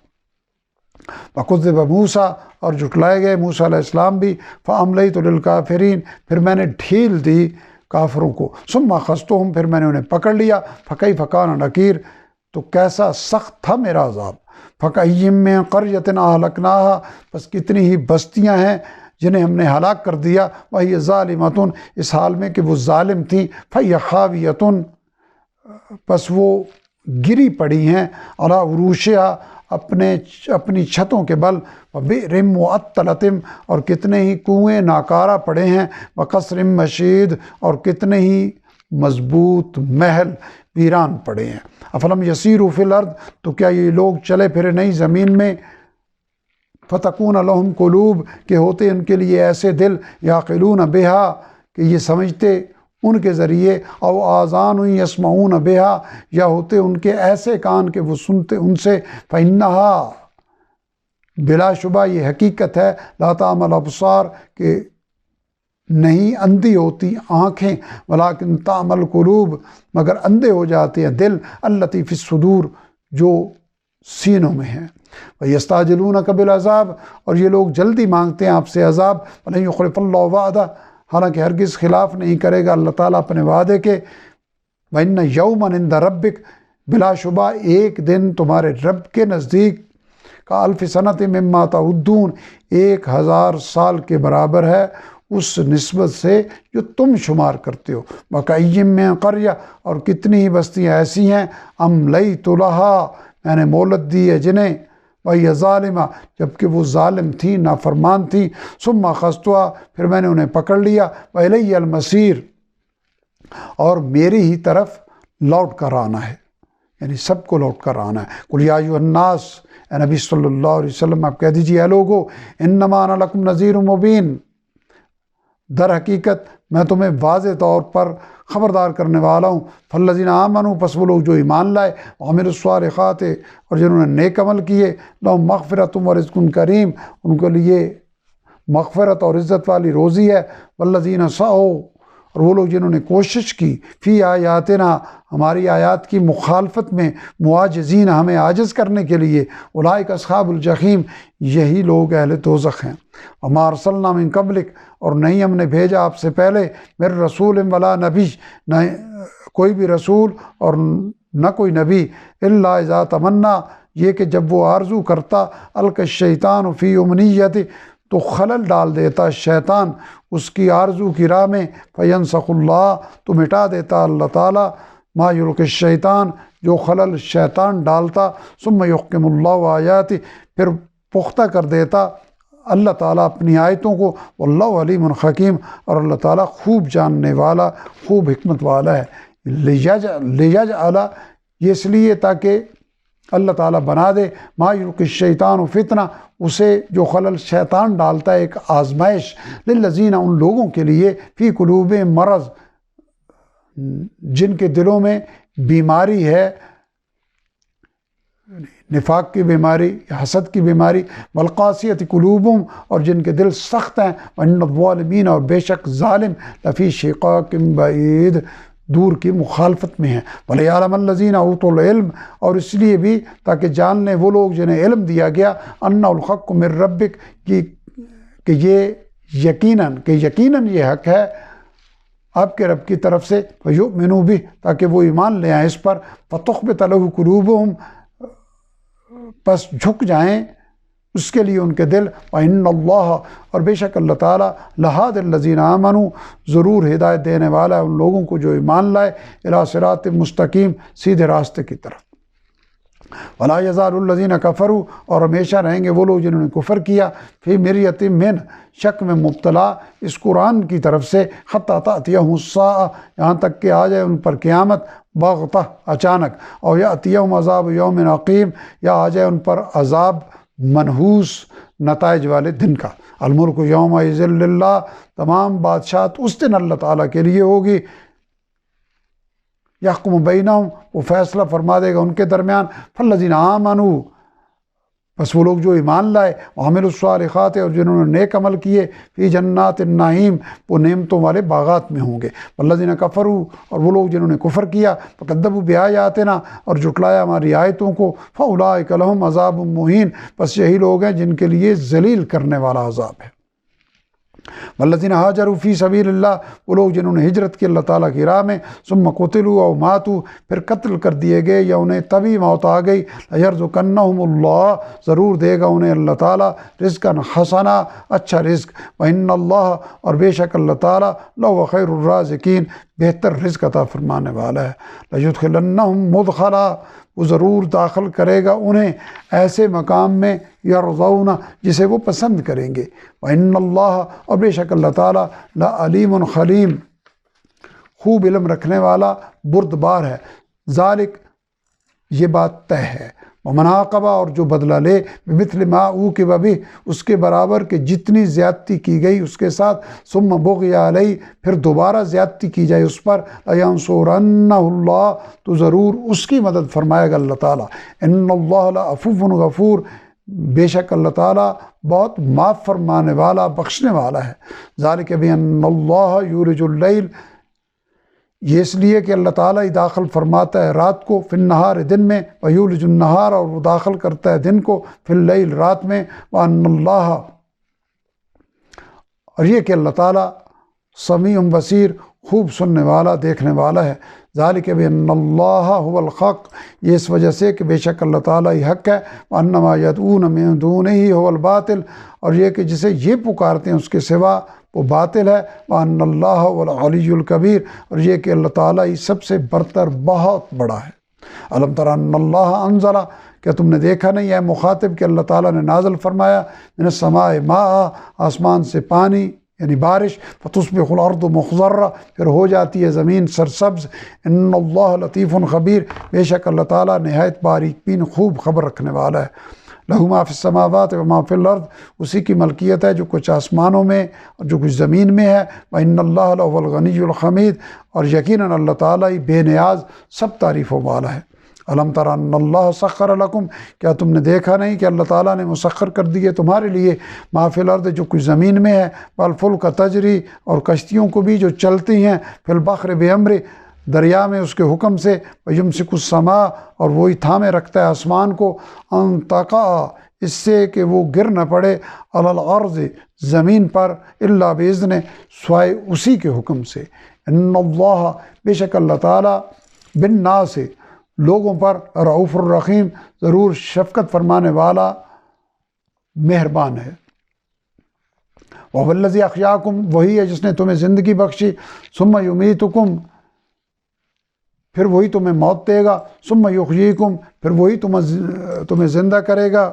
وَكُذِّبَ موسیٰ اور جھٹلائے گئے موسیٰ علیہ السلام بھی، فَأَمْلَيْتُ لِلْكَافِرِينَ پھر میں نے ڈھیل دی کافروں کو، ثُمَّ أَخَذْتُهُمْ پھر میں نے انہیں پکڑ لیا، فَكَيْفَ كَانَ نَكِيرِ تو کیسا سخت تھا میرا عذاب۔ فَكَأَيٍّ مِّن قَرْيَةٍ أَهْلَكْنَاهَا بس کتنی ہی بستیاں ہیں جنہیں ہم نے ہلاک کر دیا، وَهِيَ ظَالِمَةٌ اس حال میں کہ وہ ظالم تھیں، فَهِيَ خَاوِيَةٌ پس وہ گری پڑی ہیں، عَلَىٰ عُرُوشِهَا اپنی چھتوں کے بل، وَبِئْرٍ مُّعَطَّلَةٍ اور کتنے ہی کنویں ناکارہ پڑے ہیں، وَقَصْرٍ مَّشِيدٍ اور کتنے ہی مضبوط محل ویران پڑے ہیں۔ افلم یسیروا فی الارض تو کیا یہ لوگ چلے پھرے نہیں زمین میں، فتکون لہم قلوب کہ ہوتے ان کے لیے ایسے دل، یعقلون بہا کہ یہ سمجھتے ان کے ذریعے، او آذان یسمعون بہا یا ہوتے ان کے ایسے کان کہ وہ سنتے ان سے، فإنہا بلا شبہ یہ حقیقت ہے، لا تعمی الابصار کہ نہیں اندھی ہوتی آنکھیں، ولیکن تعمی القلوب مگر اندھے ہو جاتے ہیں دل، التی فی الصدور جو سینوں میں ہیں۔ وَيَسْتَعْجِلُونَكَ بِالْعَذَابِ اور یہ لوگ جلدی مانگتے ہیں آپ سے عذاب، وَلَن يُخْلِفَ اللَّهُ وَعْدَهُ حالانکہ ہرگز خلاف نہیں کرے گا اللہ تعالیٰ اپنے وعدے کے۔ وَإِنَّ يَوْمًا عِندَ رَبِّكَ بلا شبہ ایک دن تمہارے رب کے نزدیک کا الف سنۃ مما تعدون 1000 سال کے برابر ہے اس نسبت سے جو تم شمار کرتے ہو۔ وَكَأَيٍّ مِّن قَرْيَةٍ اور کتنی ہی بستیاں ایسی ہیں، أَمْلَيْتُ لَهَا میں نے مہلت دی ہے جنہیں، وَهِيَ ظَالِمَةٌ جبکہ وہ ظالم تھی نافرمان تھی، ثُمَّ أَخَذْتُهَا پھر میں نے انہیں پکڑ لیا، وَإِلَيَّ الْمَصِيرُ اور میری ہی طرف لوٹ کر آنا ہے، یعنی سب کو لوٹ کر آنا ہے۔ قُلْ يَا أَيُّهَا النَّاسُ اے نبی صلی اللہ علیہ وسلم آپ کہہ دیجیے اے لوگو، إِنَّمَا أَنَا لَكُمْ نَذِيرٌ مُّبِينٌ در حقیقت میں تمہیں واضح طور پر خبردار کرنے والا ہوں۔ فالذین آمنوا پس وہ لوگ جو ایمان لائے، وعملوا الصالحات اور جنہوں نے نیک عمل کیے، لہم مغفرۃ ورزق کریم ان کے لیے مغفرت اور عزت والی روزی ہے۔ والذین سعوا اور وہ لوگ جنہوں نے کوشش کی، فی آیاتنا ہماری آیات کی مخالفت میں، معاجزین ہمیں عاجز کرنے کے لیے، اولئک اصحاب الجحیم یہی لوگ اہل دوزخ ہیں۔ وما ارسلنا من قبلک اور نہیں ہم نے بھیجا آپ سے پہلے، من رسول ولا نبی نہ کوئی بھی رسول اور نہ کوئی نبی، الا اذا تمنا یہ کہ جب وہ آرزو کرتا، القی الشیطان فی امنیتہ تو خلل ڈال دیتا شیطان اس کی آرزو کی راہ میں، فینسخ اللہ تو مٹا دیتا اللہ تعالیٰ، ما یلقی الشیطان جو خلل شیطان ڈالتا، ثم یحکم اللہ آیاتہ پھر پختہ کر دیتا اللہ تعالیٰ اپنی آیتوں کو، واللہ علیم حکیم اور اللہ تعالیٰ خوب جاننے والا خوب حکمت والا ہے۔ لیجعل یہ اس لیے تاکہ اللہ تعالیٰ بنا دے، ما یلقی الشیطان فتنہ اسے جو خلل شیطان ڈالتا ہے ایک آزمائش، للذین ان لوگوں کے لیے، فی قلوبہم مرض جن کے دلوں میں بیماری ہے، نفاق کی بیماری، حسد کی بیماری، والقاسیۃ قلوبہم اور جن کے دل سخت ہیں، وان الظالمین اور بے شک ظالم، لفی شقاق بعید دور کی مخالفت میں ہیں۔ وَلِيَعْلَمَ الَّذِينَ أُوتُوا الْعِلْمَ اور اس لیے بھی تاکہ جان لیں وہ لوگ جنہیں علم دیا گیا، أَنَّهُ الْحَقُّ مِن رَبِّكَ کہ یقیناً یہ حق ہے آپ کے رب کی طرف سے، فَيُؤْمِنُوا بِهِ تاکہ وہ ایمان لے آئیں اس پر، فَتُخْبِتَ لَهُ قُلُوبُهُمْ پس جھک جائیں اس کے لیے ان کے دل، وَإِنَّ اللَّهَ اور بے شک اللہ تعالیٰ لَهَادِ الَّذِينَ آمَنُوا ضرور ہدایت دینے والا ہے ان لوگوں کو جو ایمان لائے، إِلَىٰ صِرَاطٍ مستقیم سیدھے راستے کی طرف۔ ولا یزال الذین کفروا، اور ہمیشہ رہیں گے وہ لوگ جنہوں نے کفر کیا، فی مریۃ من، شک میں مبتلا اس قرآن کی طرف سے، حتی تأتیہم الساعہ، یہاں تک کہ آ جائے ان پر قیامت، بغتہ، اچانک، اور یأتیہم عذاب یوم عقیم، یا آ جائے ان پر عذاب منحوس نتائج والے دن کا۔ الملک یومئذ للہ، تمام بادشاہت اس دن اللہ تعالیٰ کے لیے ہوگی۔ یحکم بینہم، وہ فیصلہ فرما دے گا ان کے درمیان۔ فالذین آمنوا، بس وہ لوگ جو ایمان لائے، وعملوا الصالحات، اور جنہوں نے نیک عمل کیے، فی جنات النعیم، وہ نعمتوں والے باغات میں ہوں گے۔ والذین کفروا، اور وہ لوگ جنہوں نے کفر کیا، فکذبوا بآیاتنا، اور جھٹلایا ہماری آیتوں کو، فاولئک لہم عذاب مہین، بس یہی لوگ ہیں جن کے لیے ذلیل کرنے والا عذاب ہے۔ والذین ہاجروا فی سبیل اللہ، وہ لوگ جنہوں نے ہجرت کی اللہ تعالیٰ کی راہ میں، ثم قتلوا او ماتوا، پھر قتل کر دیے گئے یا انہیں طبی موت آ گئی، لیرزقنہم اللہ، ضرور دے گا انہیں اللہ تعالیٰ رزقا حسنا، اچھا رزق، وان اللہ، اور بے شک اللہ تعالیٰ، لہو خیر الرازقین، بہتر رزق عطا فرمانے والا ہے۔ لیدخلنہم مدخلا، وہ ضرور داخل کرے گا انہیں ایسے مقام میں یرضون، جسے وہ پسند کریں گے۔ وَإِنَّ اللَّهَ، اور بے شک اللہ تعالیٰ، لَعَلِيمٌ حلیم، خوب علم رکھنے والا، بردبار ہے۔ ذالک، یہ بات طے ہے۔ ومن عاقب، اور جو بدلہ لے، بمثل ما عوقب بہ، اس کے برابر کہ جتنی زیادتی کی گئی اس کے ساتھ، ثم بغی علیہ، پھر دوبارہ زیادتی کی جائے اس پر، لینصرنہ اللہ، تو ضرور اس کی مدد فرمائے گا اللہ تعالیٰ۔ ان اللہ لعفو غفور، بے شک اللہ تعالیٰ بہت معاف فرمانے والا، بخشنے والا ہے۔ ذالک بان اللہ یولج اللیل، یہ اس لیے کہ اللہ تعالیٰ ہی داخل فرماتا ہے رات کو فی النہار، دن میں، ویولج النہار، اور وہ داخل کرتا ہے دن کو فی اللیل، رات میں، وان اللہ، اور یہ کہ اللہ تعالیٰ سمیع بصیر، خوب سننے والا، دیکھنے والا ہے۔ ذالک بان اللہ هو الحق، یہ اس وجہ سے کہ بے شک اللہ تعالیٰ ہی حق ہے، وان ما یدعون من دونہ هو الباطل، اور یہ کہ جسے یہ پکارتے ہیں اس کے سوا وہ باطل ہے۔ وان اللہ هو العلی الکبیر، اور یہ کہ اللہ تعالیٰ ہی سب سے برتر، بہت بڑا ہے۔ الم تر ان اللہ انزل، کیا تم نے دیکھا نہیں ہے مخاطب کہ اللہ تعالیٰ نے نازل فرمایا، من السماء ماء، آسمان سے پانی یعنی بارش، فتصبح الارض مخضرہ، پھر ہو جاتی ہے زمین سرسبز۔ ان اللہ لطیف خبیر، بے شک اللہ تعالیٰ نہایت باریک بین، خوب خبر رکھنے والا ہے۔ لہو ما فی السماوات و ما فی الارض، اسی کی ملکیت ہے جو کچھ آسمانوں میں اور جو کچھ زمین میں ہے۔ وان اللہ لہو الغنی الحمید، اور یقیناً اللہ تعالیٰ ہی بے نیاز، سب تعریفوں والا ہے۔ الم تر ان اللہ سخر لکم، کیا تم نے دیکھا نہیں کہ اللہ تعالیٰ نے مسخر کر دیے تمہارے لیے، ما فی الارض، جو کچھ زمین میں ہے، والفلک تجری، اور کشتیوں کو بھی جو چلتی ہیں، فی البحر بامرہ، دریا میں اس کے حکم سے، ویمسک السماء، اور وہی تھامے رکھتا ہے آسمان کو، ان تقع، اس سے کہ وہ گر نہ پڑے، علی الارض، زمین پر، الا باذن، سوائے اسی کے حکم سے۔ ان اللہ، بے شک اللہ تعالیٰ، بالناس، لوگوں پر، رؤوف الرحیم، ضرور شفقت فرمانے والا، مہربان ہے۔ وَهُوَ الَّذِي أَحْيَاكُمْ، وہی ہے جس نے تمہیں زندگی بخشی، ثم یمیتکم، پھر وہی تمہیں موت دے گا، ثم یحییکم، پھر وہی تمہیں زندہ کرے گا۔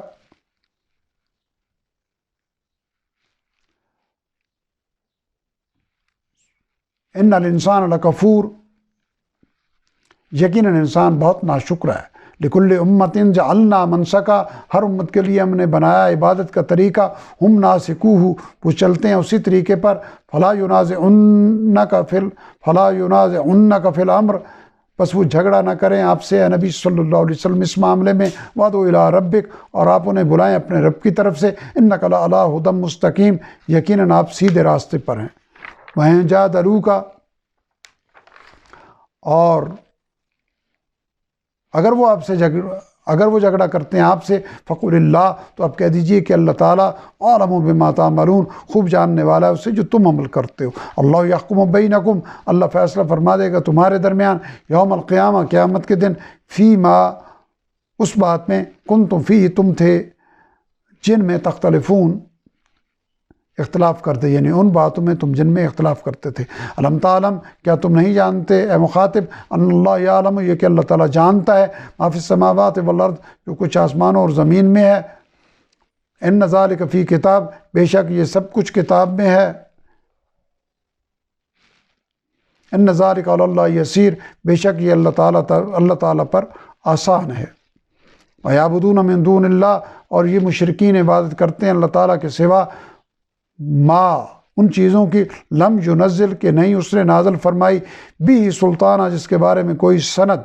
ان الانسان لکفور، یقیناً انسان بہت ناشکر ہے۔ لکل امت جعلنا منسکا، ہر امت کے لیے ہم نے بنایا عبادت کا طریقہ، ہم ناسکوہ، وہ چلتے ہیں اسی طریقے پر، فلا ینازعنک فی الامر، بس وہ جھگڑا نہ کریں آپ سے اے نبی صلی اللہ علیہ وسلم اس معاملے میں، وادعو الی ربک، اور آپ انہیں بلائیں اپنے رب کی طرف سے، انک لعلی ھدی مستقیم، یقیناً آپ سیدھے راستے پر ہیں۔ وَإِن جادلوک، اور اگر وہ جھگڑا کرتے ہیں آپ سے، فقل اللہ، تو آپ کہہ دیجئے کہ اللہ تعالیٰ عالم بما تعملون، خوب جاننے والا ہے اس سے جو تم عمل کرتے ہو۔ اللہ یحکم بینکم، اللہ فیصلہ فرما دے گا تمہارے درمیان، یوم القیامہ، قیامت کے دن، فیما، اس بات میں، کنتم فیہ، تم تھے جن میں، تختلفون، اختلاف کرتے، یعنی ان باتوں میں تم جن میں اختلاف کرتے تھے۔ الم تعلم، کیا تم نہیں جانتے اے مخاطب، ان اللہ یعلم، یہ کہ اللہ تعالیٰ جانتا ہے، ما فی السماوات والارض، جو کچھ آسمانوں اور زمین میں ہے، ان ذالک فی کتاب، بے شک یہ سب کچھ کتاب میں ہے، ان ذالک علی اللہ یسیر، بے شک یہ اللہ تعالیٰ پر آسان ہے۔ وَيَعْبُدُونَ مِن دُونِ اللَّهِ، اور یہ مشرکین عبادت کرتے ہیں اللہ تعالیٰ کے سوا، ما ان چیزوں کی لم ینزل کہ نہیں اس نے نازل فرمائی، بھی سلطانہ جس کے بارے میں کوئی سند،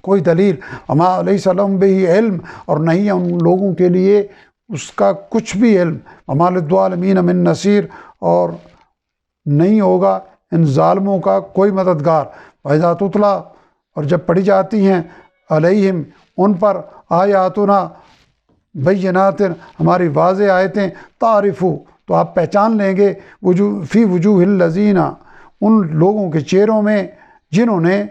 کوئی دلیل، وما لیس لہم بہ علم، اور نہیں ہے ان لوگوں کے لیے اس کا کچھ بھی علم، وما للظالمین من نصیر، اور نہیں ہوگا ان ظالموں کا کوئی مددگار۔ وَإِذَا تُتْلَىٰ، اور جب پڑھی جاتی ہیں، علیہم ان پر، آیاتنا بینات، ہماری واضح آیتیں، تعرفو تو آپ پہچان لیں گے، فی وجوہ الذین، ان لوگوں کے چہروں میں جنہوں نے،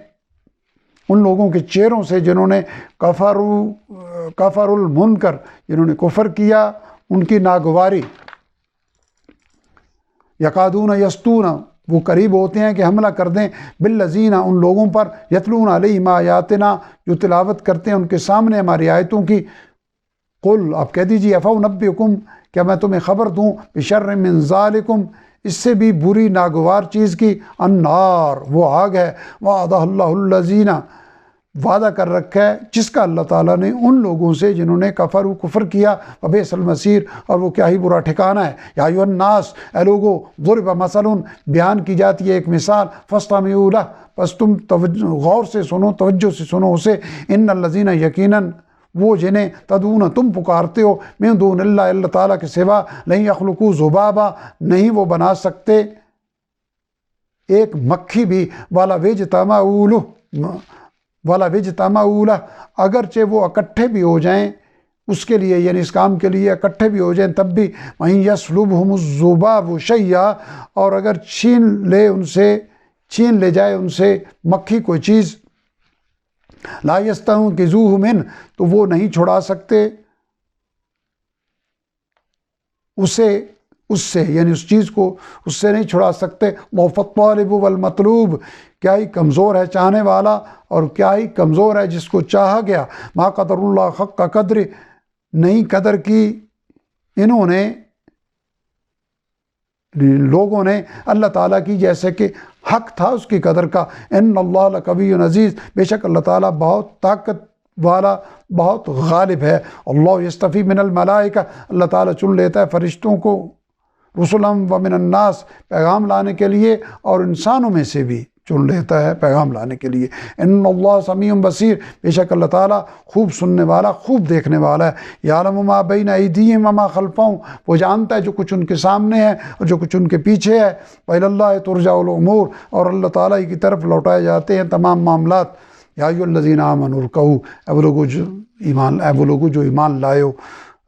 ان لوگوں کے چہروں سے جنہوں نے کفر المنکر، جنہوں نے کفر کیا، ان کی ناگواری، یکادون یستون، وہ قریب ہوتے ہیں کہ حملہ کر دیں، بالذین، ان لوگوں پر، یتلون علیہم آیاتنا، جو تلاوت کرتے ہیں ان کے سامنے ہماری آیتوں کی، قل، آپ کہہ دیجیے، افانبئکم، کیا میں تمہیں خبر دوں، بشر من ذالکم، اس سے بھی بری ناگوار چیز کی، النار، وہ آگ ہے، وعدہ اللہ الذین، وعدہ کر رکھا ہے جس کا اللہ تعالیٰ نے ان لوگوں سے جنہوں نے کفر کیا، وبئس المصیر، اور وہ کیا ہی برا ٹھکانہ ہے۔ یا ایھا الناس، اے لوگو، ضرب مثل، بیان کی جاتی ہے ایک مثال، فاستمعوا لہ، پس تم غور سے سنو، توجہ سے سنو اسے، ان الذین، یقیناً وہ جنہیں، تدعون تم پکارتے ہو، من دون اللہ، اللہ تعالیٰ کے سوا، لن یخلقوا ذبابا، نہیں وہ بنا سکتے ایک مکھی بھی، ولا وجتمعوا لہ، اگرچہ وہ اکٹھے بھی ہو جائیں اس کے لیے، یعنی اس کام کے لیے اکٹھے بھی ہو جائیں تب بھی، وَإِن یسلبھم الذباب شیئا، اور اگر چھین لے جائے ان سے مکھی کوئی چیز، لا یستنقذوہ منہ، تو وہ نہیں چھڑا سکتے اس سے، یعنی اس چیز کو اس سے نہیں چھڑا سکتے۔ ضعف الطالب والمطلوب، کیا ہی کمزور ہے چاہنے والا اور کیا ہی کمزور ہے جس کو چاہا گیا۔ ما قدر اللہ حق قدر، نہیں قدر کی انہوں نے، لوگوں نے، اللہ تعالیٰ کی جیسے کہ حق تھا اس کی قدر کا۔ ان اللہ لقوی عزیز، بے شک اللہ تعالیٰ بہت طاقت والا، بہت غالب ہے۔ اللہ یستفی من الملائکہ، اللہ تعالیٰ چن لیتا ہے فرشتوں کو، رسلم ومن الناس، پیغام لانے کے لیے، اور انسانوں میں سے بھی چن لیتا ہے پیغام لانے کے لیے۔ ان اللہ سمیع بصیر، بے شک اللہ تعالیٰ خوب سننے والا، خوب دیکھنے والا ہے۔ یعلم ما بین ایدیہم وما خلفہم، وہ جانتا ہے جو کچھ ان کے سامنے ہے اور جو کچھ ان کے پیچھے ہے۔ وإلی اللہ ترجع الامور، اور اللہ تعالیٰ کی طرف لوٹائے جاتے ہیں تمام معاملات۔ یا ایھا الذین آمنوا ارکعوا، اے وہ لوگو جو ایمان لائے ہو،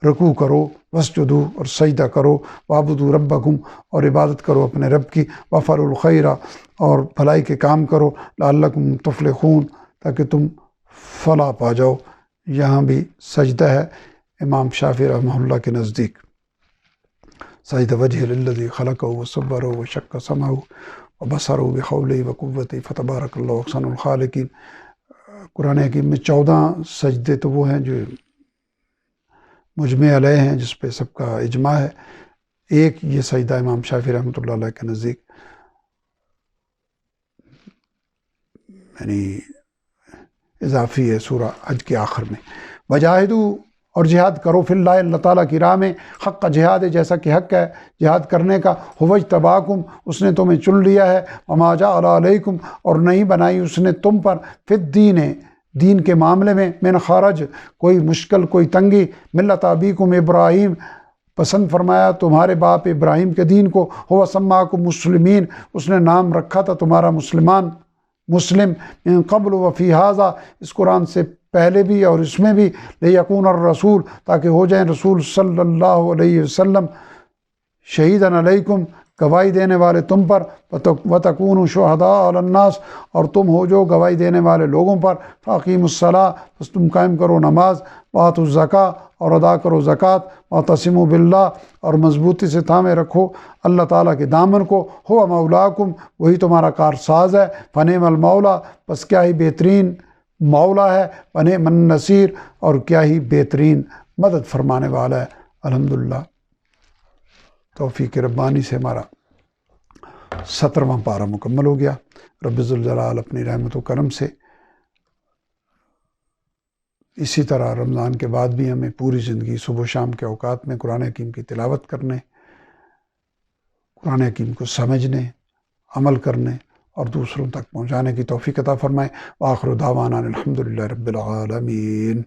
رکوع کرو، واسجدوا، اور سجدہ کرو، وعبدوا ربکم، اور عبادت کرو اپنے رب کی، وافعلوا الخیر، اور بھلائی کے کام کرو، لعلکم تفلحون، تاکہ تم فلاح پا جاؤ۔ یہاں بھی سجدہ ہے امام شافعی رحمہ اللہ کے نزدیک۔ سجد وجہ للذی خلقہ وصورہ وشق سمعہ وبصرہ بحولہ وقوتہ فتبارک اللہ احسن الخالقین۔ قرآن حکیم میں 14 سجدے تو وہ ہیں جو مجمع علیہ ہیں، جس پہ سب کا اجماع ہے۔ ایک یہ سجدہ امام شافعی رحمۃ اللہ علیہ کے نزدیک یعنی اضافی ہے سورہ حج کے آخر میں۔ وجاہدوا، اور جہاد کرو، فی اللہ، اللہ تعالیٰ کی راہ میں، حق کا جہاد ہے جیسا کہ حق ہے جہاد کرنے کا۔ هو اجتباکم، اس نے تمہیں چن لیا ہے۔ وما جعل علیکم، اور نہیں بنائی اس نے تم پر، فی الدین، دین کے معاملے میں، من خرج، کوئی مشکل، کوئی تنگی، ملت ابیکم ابراہیم، پسند فرمایا تمہارے باپ ابراہیم کے دین کو۔ هو سماکم مسلمین، اس نے نام رکھا تھا تمہارا مسلم، من قبل وفی ھذا، اس قرآن سے پہلے بھی اور اس میں بھی، لیکون الرسول، تاکہ ہو جائیں رسول صلی اللہ علیہ وسلم، شہیداً علیکم، گواہی دینے والے تم پر، وَتَكُونُوا شُهَدَاءَ عَلَى النَّاسِ اور تم ہو جو گواہی دینے والے لوگوں پر، فَأَقِيمُوا الصَّلَاةَ بس تم قائم کرو نماز، وَآتُوا الزَّكَاةَ اور ادا کرو زکوٰۃ، وَاعْتَصِمُوا بِاللَّهِ اور مضبوطی سے تھامے رکھو اللہ تعالیٰ کے دامن کو، هُوَ مَوْلَاكُمْ وہی تمہارا کارساز ہے، فَنِعْمَ الْمَوْلَىٰ بس کیا ہی بہترین مولا ہے، وَنِعْمَ النَّصِيرُ اور کیا ہی بہترین مدد فرمانے والا ہے۔ الحمدللہ توفیق ربانی سے ہمارا 17واں پارہ مکمل ہو گیا۔ رب ذوالجلال اپنی رحمت و کرم سے اسی طرح رمضان کے بعد بھی ہمیں پوری زندگی صبح و شام کے اوقات میں قرآن حکیم کی تلاوت کرنے، قرآن حکیم کو سمجھنے، عمل کرنے اور دوسروں تک پہنچانے کی توفیق عطا فرمائے۔ وآخر دعوانا الحمدللہ رب العالمین۔